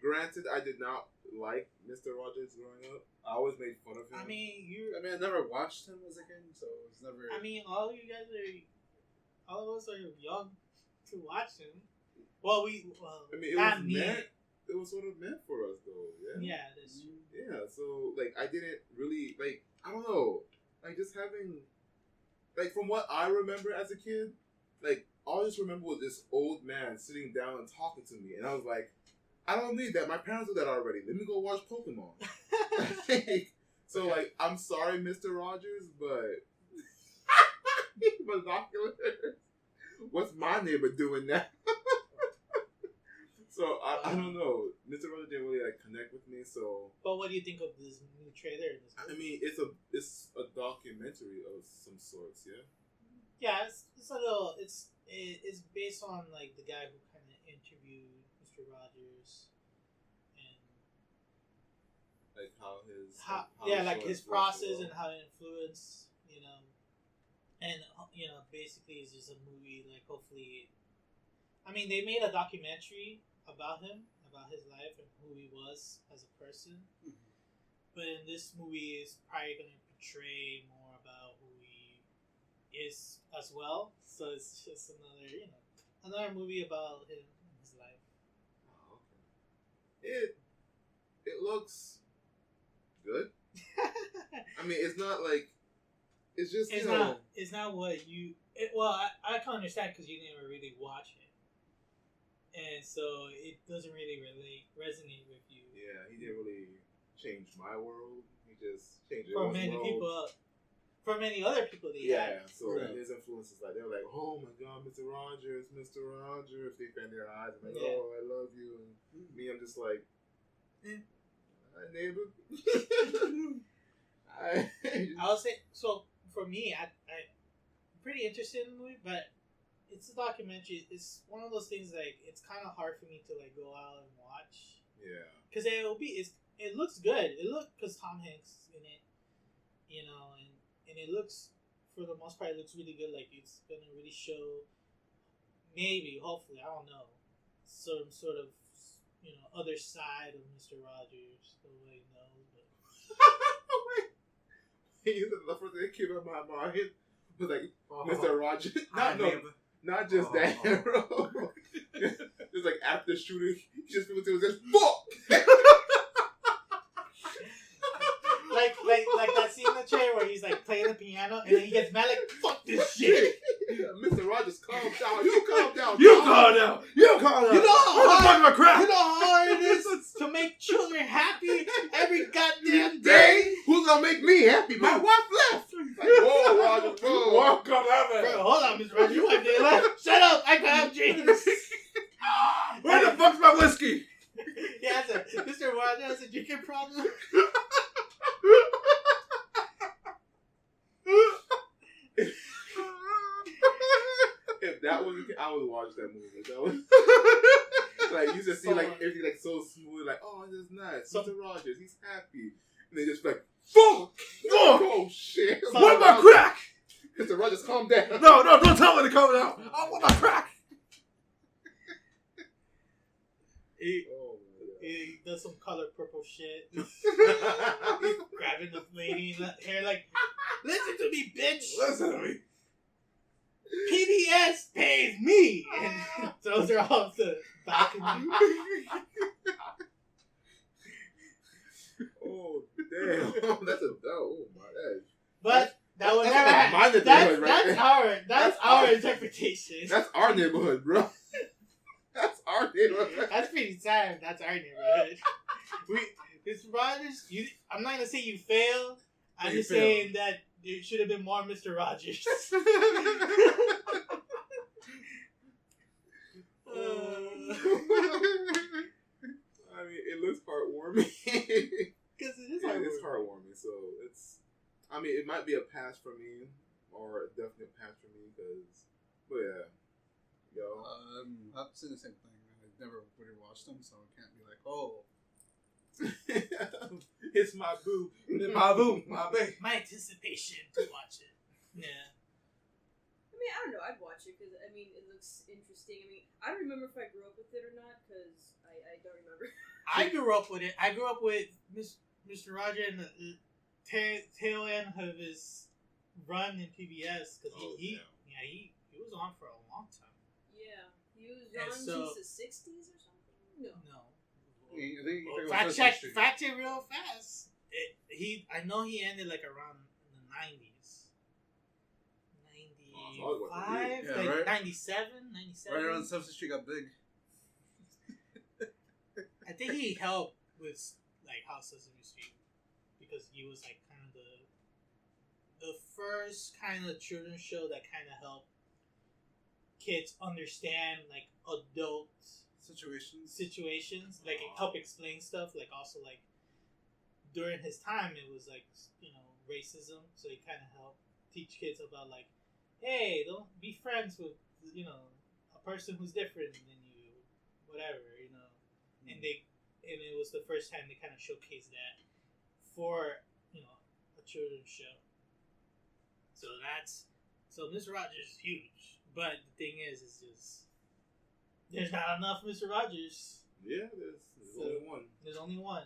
Granted, I did not like Mr. Rogers growing up. I always made fun of him. I mean, I never watched him as a kid, so it's never. all of us are young to watch him. Well, not me. It was sort of meant for us, though. Yeah. Yeah, that's true. Yeah. So, like, I didn't really like. I don't know. Like, just having, like, from what I remember as a kid, like, all I just remember was this old man sitting down and talking to me, and I was like, I don't need that. My parents do that already. Let me go watch Pokemon. So, like, I'm sorry, Mr. Rogers, but binoculars. What's my neighbor doing now? So I don't know. Mr. Rogers didn't really like connect with me. So, But what do you think of this new trailer? I mean, it's a documentary of some sorts, yeah. Yeah, it's a little. It's based on like the guy who kind of interviewed Mr. Rogers and Like how like his process and how it influenced, you know, and basically it's just a movie. Like hopefully, I mean, they made a documentary about him, about his life and who he was as a person. Mm-hmm. But in this movie, is probably going to portray more about who he is as well. So it's just another movie about him and his life. Oh, okay. It looks good. I mean, it's not like it's just It's not what you. I can understand because you never really watch it, and so it doesn't really resonate with you. Yeah, he didn't really change my world. He just changed For everyone's many world. people, for many other people, So his influences, like, they were like, "Oh my God, Mr. Rogers." They fan their eyes and like, "Oh, I love you." And me, I'm just like, "Hi, neighbor." I'll say so. For me, I'm pretty interested in the movie, but it's a documentary. It's one of those things like it's kind of hard for me to like go out and watch. Yeah. Because it looks good. Because Tom Hanks in it, and it looks, for the most part, it looks really good. Like it's gonna really show, maybe, hopefully, I don't know, some sort of, other side of Mr. Rogers. Nobody knows, but. The first thing that came in my mind was like, Mr. Rogers. Not just Oh. that, bro. It's like after shooting, he just people was just fuck. like that scene in the trailer where he's like playing the piano and then he gets mad like, fuck this shit. Mr. Rogers, calm down. You calm down. You calm down. You calm down. You know how I'm a crap. You know how hard it is to make children happy every goddamn day? Day? Who's gonna make me happy? My wife left. Like, whoa, Rogers, whoa. Welcome, Evan. Bro, hold on, Mr. Rogers. You have day left. Shut up. I can have drinks. Where the fuck's my whiskey? Yeah, Mr. Rogers has a drinking problem. If that was, I would watch that movie. That was like you just see like everything like so smooth, like, oh, this is nice. Mr. Rogers, he's happy, and they just like fuck. Oh shit! What my crack? Mr. Rogers, calm down. No, don't tell me to calm down. I want my crack. He does some color purple shit. He's grabbing the lady in the hair like, listen to me, bitch. Listen to me. PBS pays me. And those are all the balcony. Oh damn! That's a oh my god. But that would That's never like my happen. neighborhood right That's our interpretation. That's our neighborhood, bro. That's our neighborhood. That's pretty sad. That's our neighborhood. Mr. Rogers, I'm not gonna say you failed. I'm just saying that there should have been more Mr. Rogers. I mean, it might be a pass for me, or definitely a pass for me, but yeah, yo. I've seen the same thing. I've never really watched them, so I can't be like, oh. It's my boo. My boo, my bae. My anticipation to watch it. Yeah. I mean, I don't know. I'd watch it because I mean, it looks interesting. I mean, I don't remember if I grew up with it or not because I don't remember. I grew up with it. I grew up with Mr. Roger in the tail end of his run in PBS because he was on for a long time. Yeah, he was on since the '60s or something. No. I think Fact check real fast. I know he ended like around the 90s. 95? Yeah, like right. 97? Right around Substance Street got big. I think he helped with like House Sesame Street because he was like kind of the first kind of children's show that kind of helped kids understand like adult situations, like it helped explain stuff. Like also like during his time, it was like racism, so he kind of helped teach kids about like, hey, don't be friends with a person who's different than you, whatever, and it was the first time they kind of showcased that for a children's show. So Mr. Rogers is huge, but the thing is just there's not enough Mr. Rogers. Yeah, there's only one. There's only one.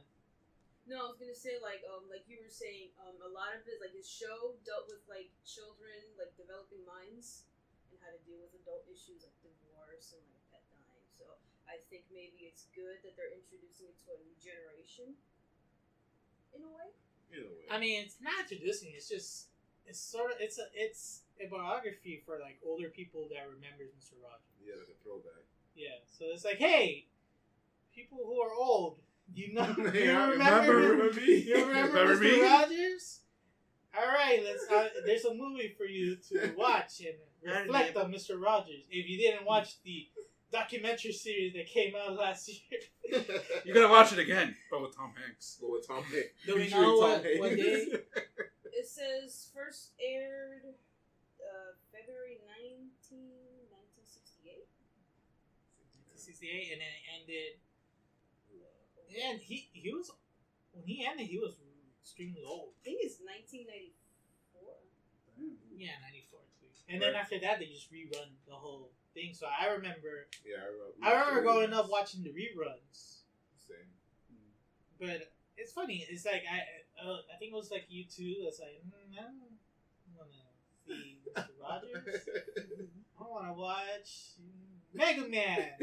No, I was gonna say like you were saying a lot of it, like his show dealt with like children like developing minds and how to deal with adult issues like divorce and like pet dying. So I think maybe it's good that they're introducing it to a new generation in a way. I mean, it's not introducing. It's a biography for like older people that remembers Mr. Rogers. Yeah, like a throwback. Yeah, so it's like, hey, people who are old, you remember me? You remember Mr. me? Rogers? All right, there's a movie for you to watch and reflect on Mr. Rogers. If you didn't watch the documentary series that came out last year, you gotta watch it again, but with Tom Hanks. Do we know what day? It says first aired February 1968. 68, and then it ended. And he was when he ended, he was extremely old. I think it's 1994. Yeah, 94 too. And then after that, they just rerun the whole thing. So I remember. Yeah, I remember growing up watching the reruns. Same. But it's funny. It's like I think it was like you too. That's like I don't want to see Mr. Rogers. I want to watch Mega Man.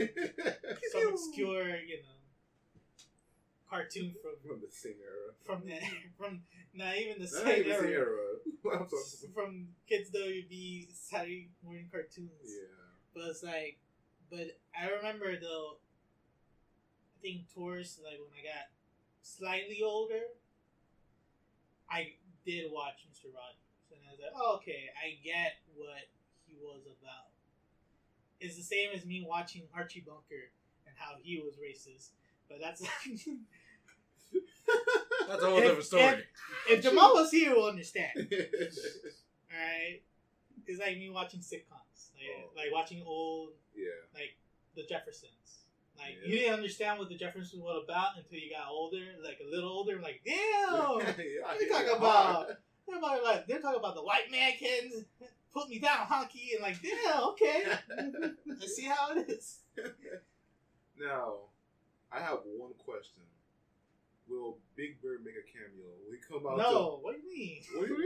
Some obscure, cartoon from the same era. From not even the same era. From Kids WB Saturday morning cartoons. Yeah. But it's like, I remember though. I think towards like when I got slightly older, I did watch Mr. Rogers, and I was like, oh, okay, I get what he was about. It's the same as me watching Archie Bunker and how he was racist, but that's that's a whole different story. If Jamal was here, we'll understand. Alright? It's like me watching sitcoms. Like watching old, like The Jeffersons. Like, you didn't understand what The Jeffersons was about until you got older, like a little older. Like, damn! What are you talking about? They're talking about the white man can put me down, honky, and like, damn, okay. Let's see how it is. Now, I have one question. Will Big Bird make a cameo? Will he come out? No, what do you mean? What do you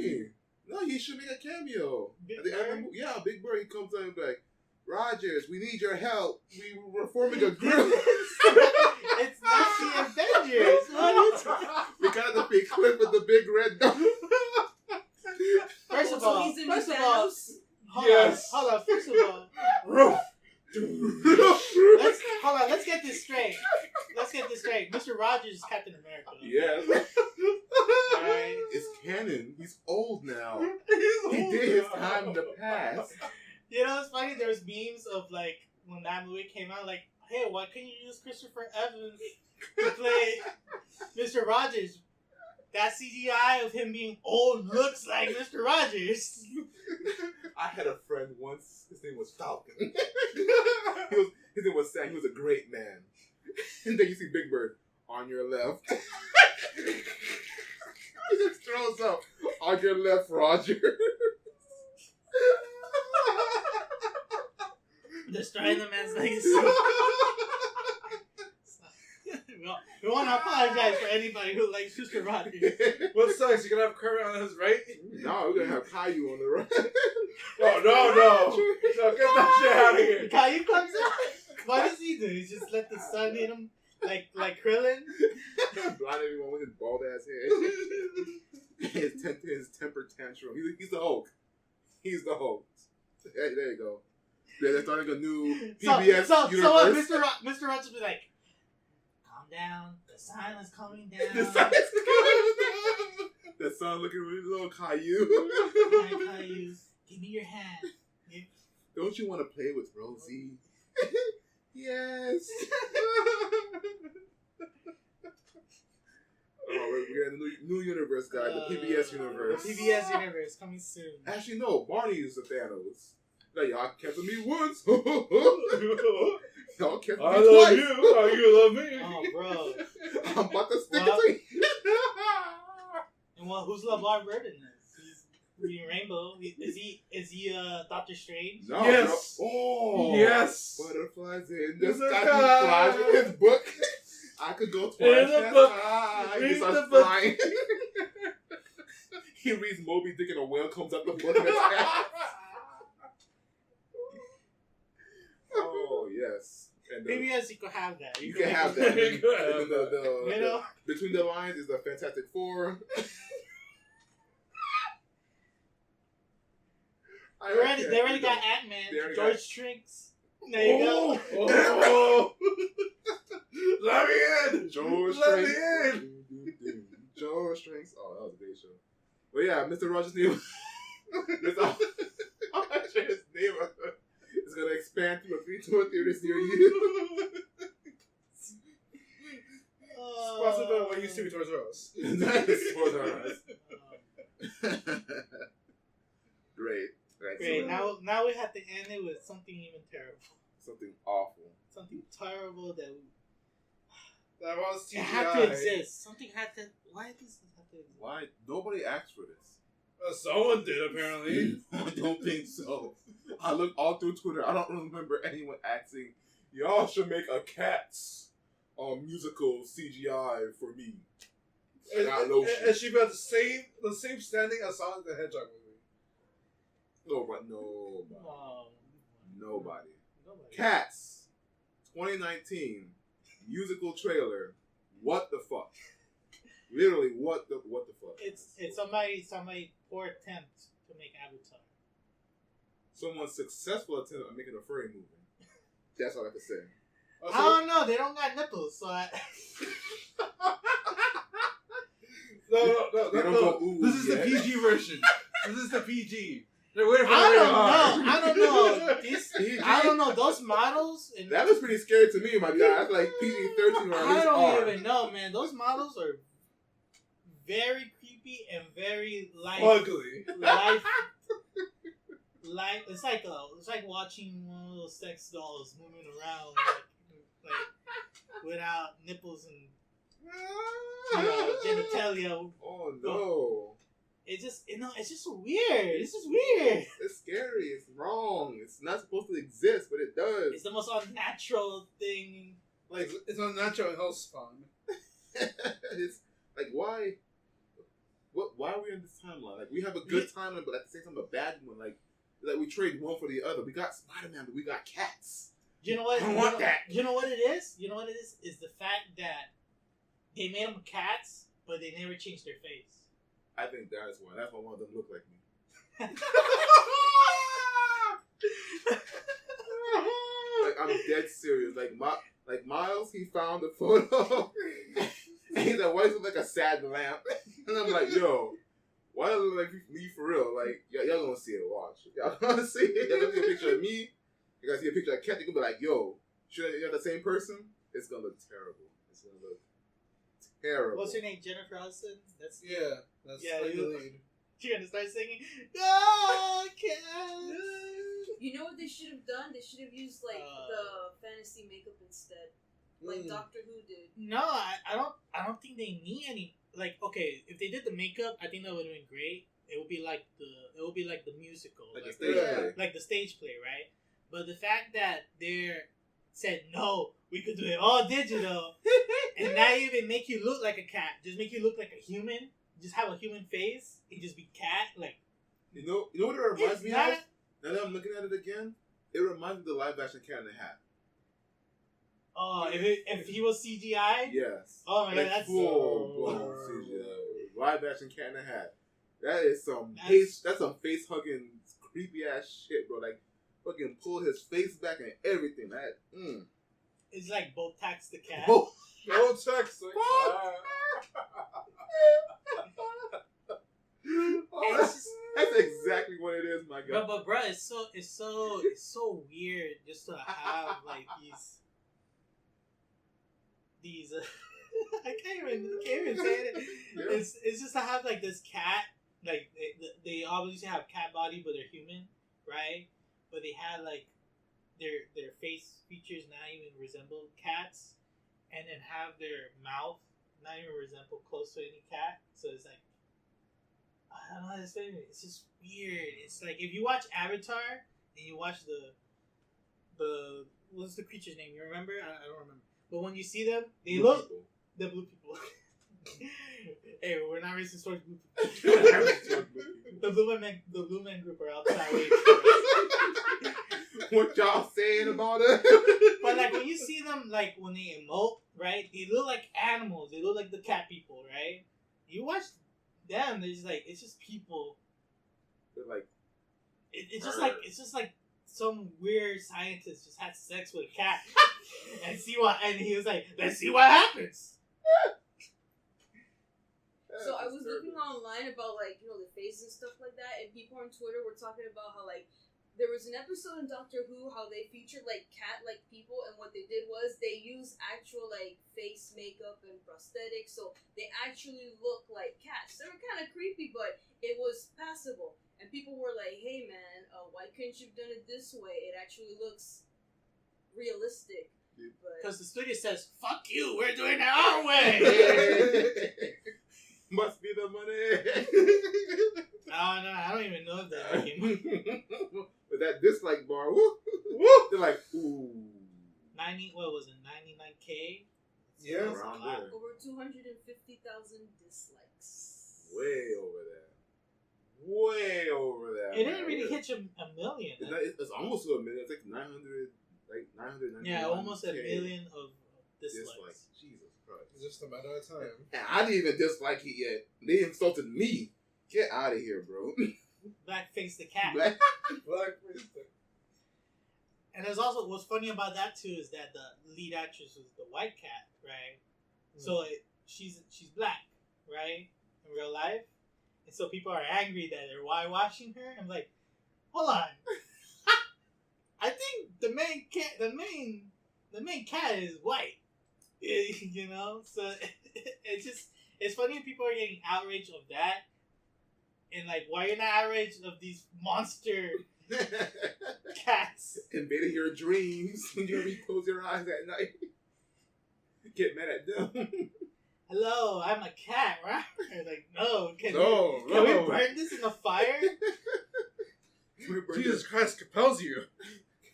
mean? No, he should make a cameo. Big Bird? Yeah, Big Bird, he comes out and be like, Rogers, we need your help. We're forming a group. It's not the Avengers. What are you talking about? We got the big clip with the big red dog. First of all, yes. hold on. First of all, let's get this straight. Mr. Rogers is Captain America. Yes. Alright. It's canon. He's old now. He did his time in the past. You know what's funny? There's memes of like when that movie came out, like, hey, why couldn't you use Christopher Evans to play Mr. Rogers? that CGI of him being old looks like Mr. Rogers. I had a friend once. His name was Falcon. His name was Sam. He was a great man. And then you see Big Bird on your left. He just throws up on your left, Roger. Destroying the man's legacy. We want to apologize for anybody who likes Mr. Rogers. What sucks? You're gonna have Kermit on his right? No, we're gonna have Caillou on the right. Oh, no, get that shit out of here. Caillou comes out. What does he do? He just let the sun hit him like Krillin? Blind everyone with his bald ass head. his temper tantrum. He's the Hulk. He's the Hulk. There you go. They're starting a new PBS universe. So what, Mr. Rogers be like, calm down. The sun is coming down. The sun is coming down. The sun looking really little Caillou. Hi, Caillou. Give me your hand. Don't you want to play with Rosie? Yes. We're in the new universe, guys. The PBS universe. The PBS universe coming soon. Actually, no. Barney is the Thanos. Like, y'all cancel me once. Y'all cancel me I twice. love you. Oh, you love me. Oh, bro. I'm about to stick it to you. And who's LeVar Burton is? He's reading Rainbow. Is he Doctor Strange? No. Yes. No. Oh. Yes. Butterflies in the The sky. sky. He flies in his book. I could go twice In the as book. high. He Read starts the book. flying. He reads Moby Dick and a whale comes up the book in his hand. Oh, yes. And PBS, you could have that. you can have that. You can have And then You know? between the lines is the Fantastic Four. They already got Ant-Man. George Trinks. There you go. Oh. Let me in. George Let me Strings. in. George Strings. Oh, that was a great show. But yeah, Mr. Rogers' name. I'm not sure his name is going to expand to a theaters near you. Sponsored by what used to be Toys R Us. That is Toys R Us. Great. Great. Now we have to end it with something even terrible. Something awful. Something terrible that was TGI. it had to exist. Something had to. Why does it have to exist? Why? Nobody asked for this. Someone did, apparently. I don't think so. I looked all through Twitter. I don't remember anyone asking, y'all should make a CATS musical CGI for me. And she got the same standing as Sonic the Hedgehog movie. Nobody. CATS 2019 musical trailer. What the fuck? Literally, what the fuck? It's somebody poor attempt to make Avatar. Someone's successful attempt at making a furry movie. That's all I can say. I don't know. They don't got nipples, so No. This is the PG version. This is the PG. They're waiting for I don't know. Those models. That was pretty scary to me, my guy. That's like PG-13 or at least I don't R. even know, man. Those models are very creepy and very ugly. It's like watching one of those sex dolls moving around like without nipples and genitalia. Oh no! It's just weird. It's just weird. It's scary. It's wrong. It's not supposed to exist, but it does. It's the most unnatural thing. Like it's unnatural in Hell Spawn. It's like why? Why are we in this timeline? Like we have a good timeline, but at the same time a bad one. Like we trade one for the other. We got Spider-Man, but we got cats. You know what? I don't want that. You know what it is? You know what it is? Is the fact that they made them cats, but they never changed their face. I think that is why. That's why one of them look like me. Like I'm dead serious. Like Miles, he found the photo. And he's like, why does it look like a sad lamp? And I'm like, yo, why does it look like me for real? Like, y'all gonna see it, watch. Y'all gonna see it. Y'all gonna see a picture of me. You're gonna see a picture of Cat. You're gonna be like, yo, should you have the same person? It's gonna look terrible. It's gonna look Terrible. What's her name? Jennifer Hudson? That's Yeah, that's Yeah, like the you- lead. You're gonna start singing. Ah, cats. You know what they should have done? They should have used like the fantasy makeup instead, like Doctor Who did. No, I don't think they need any. Like, okay, if they did the makeup, I think that would have been great. It would be like the musical, Like a like, stage play. like the stage play, right? But the fact that they're said no, we could do it all digital, and not even make you look like a cat, just make you look like a human, just have a human face, and just be cat, like. You know what it reminds It's me not- of? Now that I'm looking at it again, it reminds me of the live action Cat in the Hat. Oh, if he was CGI, Yes. Oh my God, that's full blown so- CGI. Live action Cat in the Hat. That is some That's- some face hugging creepy ass shit, bro. Like fucking pull his face back and everything. That it's like Botox the cat. Oh. No text. Oh, that's exactly what it is, my God. But bro, it's so weird just to have like these. I can't even say it. Yeah. It's just to have like this cat. Like they obviously have cat body, but they're human, right? But they had like their face features not even resemble cats, and then have their mouth not even resemble close to any cat. So it's like, I don't know how to explain it. It's just weird. It's like if you watch Avatar and you watch the what's the creature's name? You remember? I don't remember. But when you see them, they Blue look people. the blue people. Hey, we're not racist towards blue people. The blue men group are outside waiting for us. What y'all saying about it? But like when you see them, like when they emote, right? They look like animals. They look like the cat people, right? You watch them, they're just like it's just people. They're like, It's just like some weird scientist just had sex with a cat and he was like, let's see what happens. So I was looking online about like the face and stuff like that, and people on Twitter were talking about how like there was an episode in Doctor Who how they featured like cat-like people, and what they did was they used actual like face makeup and prosthetics, so they actually look like cats. They were kind of creepy, but it was passable. And people were like, "Hey man, why couldn't you have done it this way? It actually looks realistic." Because the studio says, fuck you, we're doing it our way. Must be the money. I don't even know if they're making money. With that dislike bar, woo, woo, they're like, ooh. 90, what was it, 99K? Yeah. Around there. Over 250,000 dislikes. Way over there. Way over there. It didn't really hit you a million. It's almost to a million. It's like 900. Yeah, almost a million of dislikes. Jesus Christ. It's just a matter of time. And I didn't even dislike it yet. They insulted me. Get out of here, bro. Blackface the cat. Black. And there's also, what's funny about that too is that the lead actress was the white cat, right? So she's black, right? In real life. And so people are angry that they're whitewashing her. I'm like, hold on. I think the main cat is white. You know? So it's funny when people are getting outraged of that. And like, why you're not outraged of these monster cats? Invading your dreams when you close your eyes at night. Get mad at them. Hello, I'm a cat, right? Like, no, can we burn this in the fire? Jesus Christ compels you.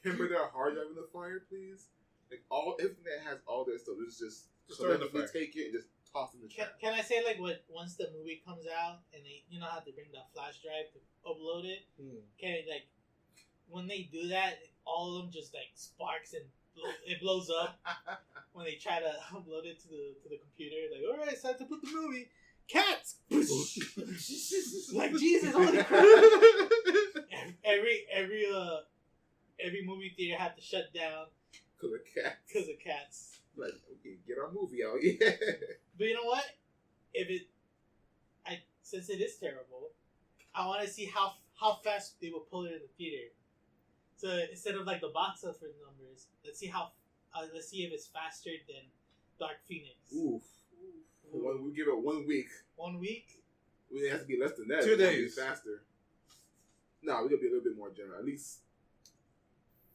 Can we burn their hard drive in the fire, please? Like everything that has all this stuff, just throw it in the fire. Take it and just toss it in the trash. Can I say like what once the movie comes out and they how to bring the flash drive to upload it? Okay, like when they do that, all of them just like sparks and it blows up when they try to upload it to the computer. Like, all right, it's time to put the movie. Cats. Like Jesus, holy crap! Every movie theater had to shut down because of cats. Like, okay, get our movie out, yeah. But you know what? Since it is terrible, I want to see how fast they will pull it in the theater. So instead of like the box office numbers, let's see if it's faster than Dark Phoenix. Oof. We give it 1 week. 1 week? It has to be less than that. 2 days. Be faster. No, we gotta be a little bit more general. At least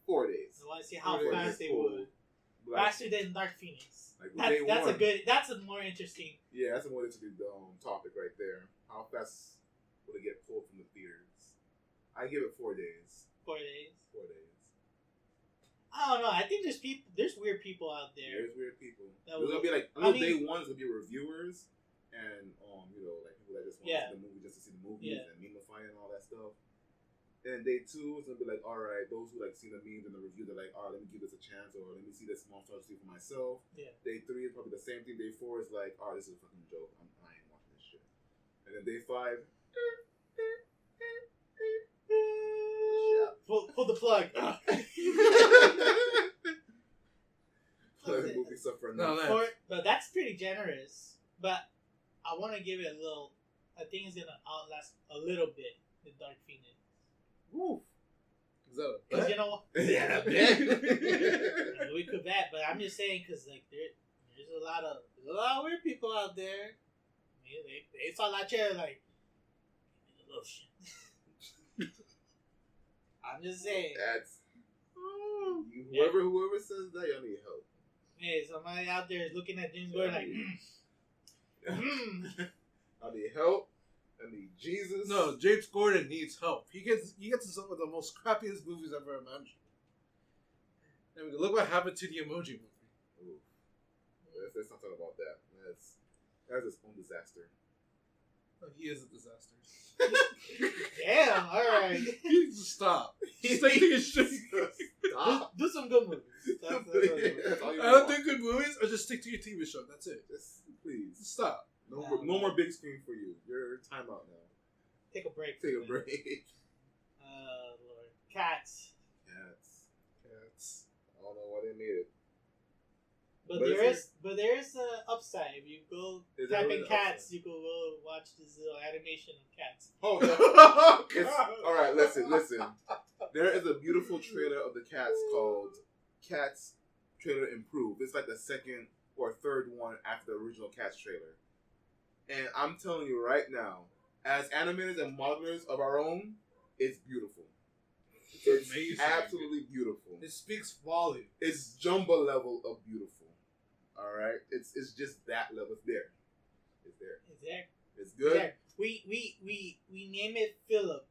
4 days. I want to see how 4 fast days they full. would. Like, Faster than Dark Phoenix. Like That's a more interesting. Yeah, that's a more interesting topic right there. How fast will it get pulled from the theaters? I give it 4 days. 4 days. 4 days. I don't know. I think there's weird people out there. There's weird people. That There's gonna be like day one is gonna be reviewers and like people that just want to see the movie just to see the movies and memify and all that stuff. And day 2 is gonna be like, all right, those who like see the memes and the reviews are like, all right, let me give this a chance, or let me see this small stuff to see for myself. Yeah. Day 3 is probably the same thing. Day 4 is like, oh, this is a fucking joke. I ain't watching this shit. And then day 5. Pull the plug. The movie suffer But that's pretty generous. But I want to give it a little. I think it's gonna outlast a little bit the Dark Phoenix. Woo. Is that a Because bet? you know, Yeah, we could bet, but I'm just saying because like there's a lot of weird people out there. They saw that chair like give me the lotion. I'm just saying. That's whoever says that, y'all need help. Hey, somebody out there is looking at James Gordon like, I need help. I need Jesus. No, James Gordon needs help. He gets in some of the most crappiest movies ever imagined. I mean, look what happened to the Emoji Movie. Ooh. Let's not talk about that. That's his own disaster. Oh, he is a disaster. damn, alright. You need to stop. Just take his shit. Do some good movies. That's all you I don't want. do good movies, or just stick to your TV show. That's it. Just please Stop. No more big screen for you. You're time out now. Take a break. Take a break. Lord. Cats. I don't know why they made it. But But there is an upside. If you go Is type there in really Cats, upside? you can go watch this little animation of cats. Oh, all right. Listen. There is a beautiful trailer of the Cats called Cats Trailer Improved. It's like the second or third one after the original Cats trailer. And I'm telling you right now, as animators and modelers of our own, it's beautiful. It's amazing. Absolutely beautiful. It speaks volume. It's jumbo level of beautiful. All right, it's just that level. It's there. It's there. It's good. There. We name it Philip.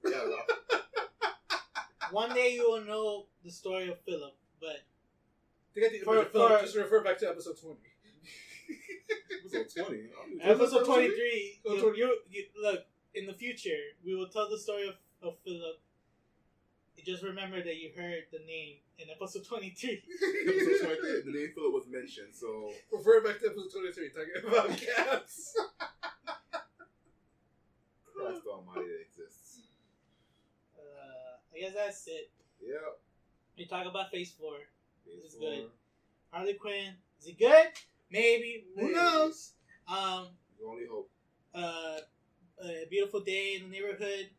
Yeah. Well, One day you will know the story of Philip, but To get the image of Philip, just refer back to episode 20. Episode 20. episode 23. Oh, You look in the future. We will tell the story of Philip. You just remember that you heard the name in episode 23. Episode 23. The name Philip was mentioned, so Refer back to episode 23, talking about cats. Christ Almighty, it exists. I guess that's it. Yep. We talk about Phase 4. It's Phase good. 4. Harley Quinn. Is it good? Maybe. Who Maybe. knows? You only hope. A beautiful day in the neighborhood.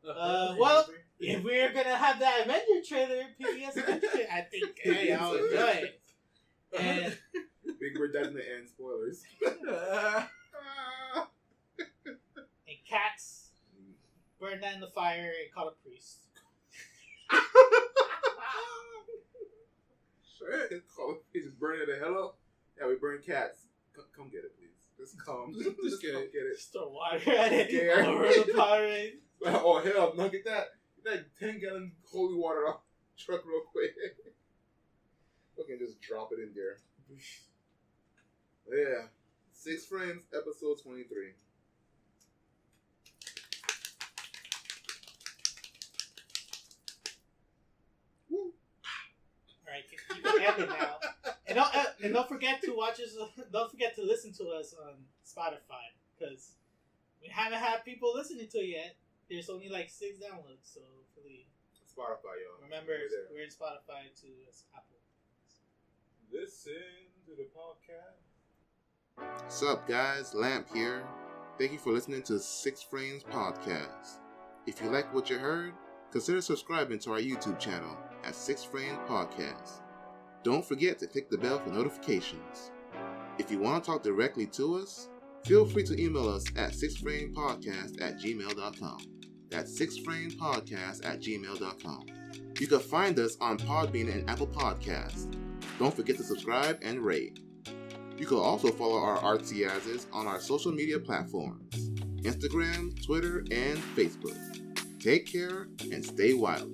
Uh-huh. Well, if we're gonna have that Avenger trailer, PBS Avenger trailer, I think hey, I'll enjoy it. And Big Bird dies in the end. Spoilers. and Cats burned that in the fire and caught a priest. Sure. He's just burning the hell up. Yeah, we burn cats. Come get it, please. Just come. Just get come it. get it. Just throw water at it. Scared. Over the Powerade. Oh hell no! Get that 10-gallon holy water off the truck real quick. Fucking just drop it in there. Yeah, 6 Frames, episode 23. Woo! Alright, keep it ending now. And don't forget to watch us. Don't forget to listen to us on Spotify because we haven't had people listening to it yet. There's only like 6 downloads, so hopefully. Spotify, y'all. Remember, We're we're in Spotify to Apple. Listen to the podcast. What's up, guys? Lamp here. Thank you for listening to 6 Frames Podcast. If you like what you heard, consider subscribing to our YouTube channel at 6 Frames Podcast. Don't forget to click the bell for notifications. If you want to talk directly to us, feel free to email us at SiXFramesPodcast@gmail.com. That's SiXFramesPodcast@gmail.com. You can find us on Podbean and Apple Podcasts. Don't forget to subscribe and rate. You can also follow our artsy asses on our social media platforms, Instagram, Twitter, and Facebook. Take care and stay wild.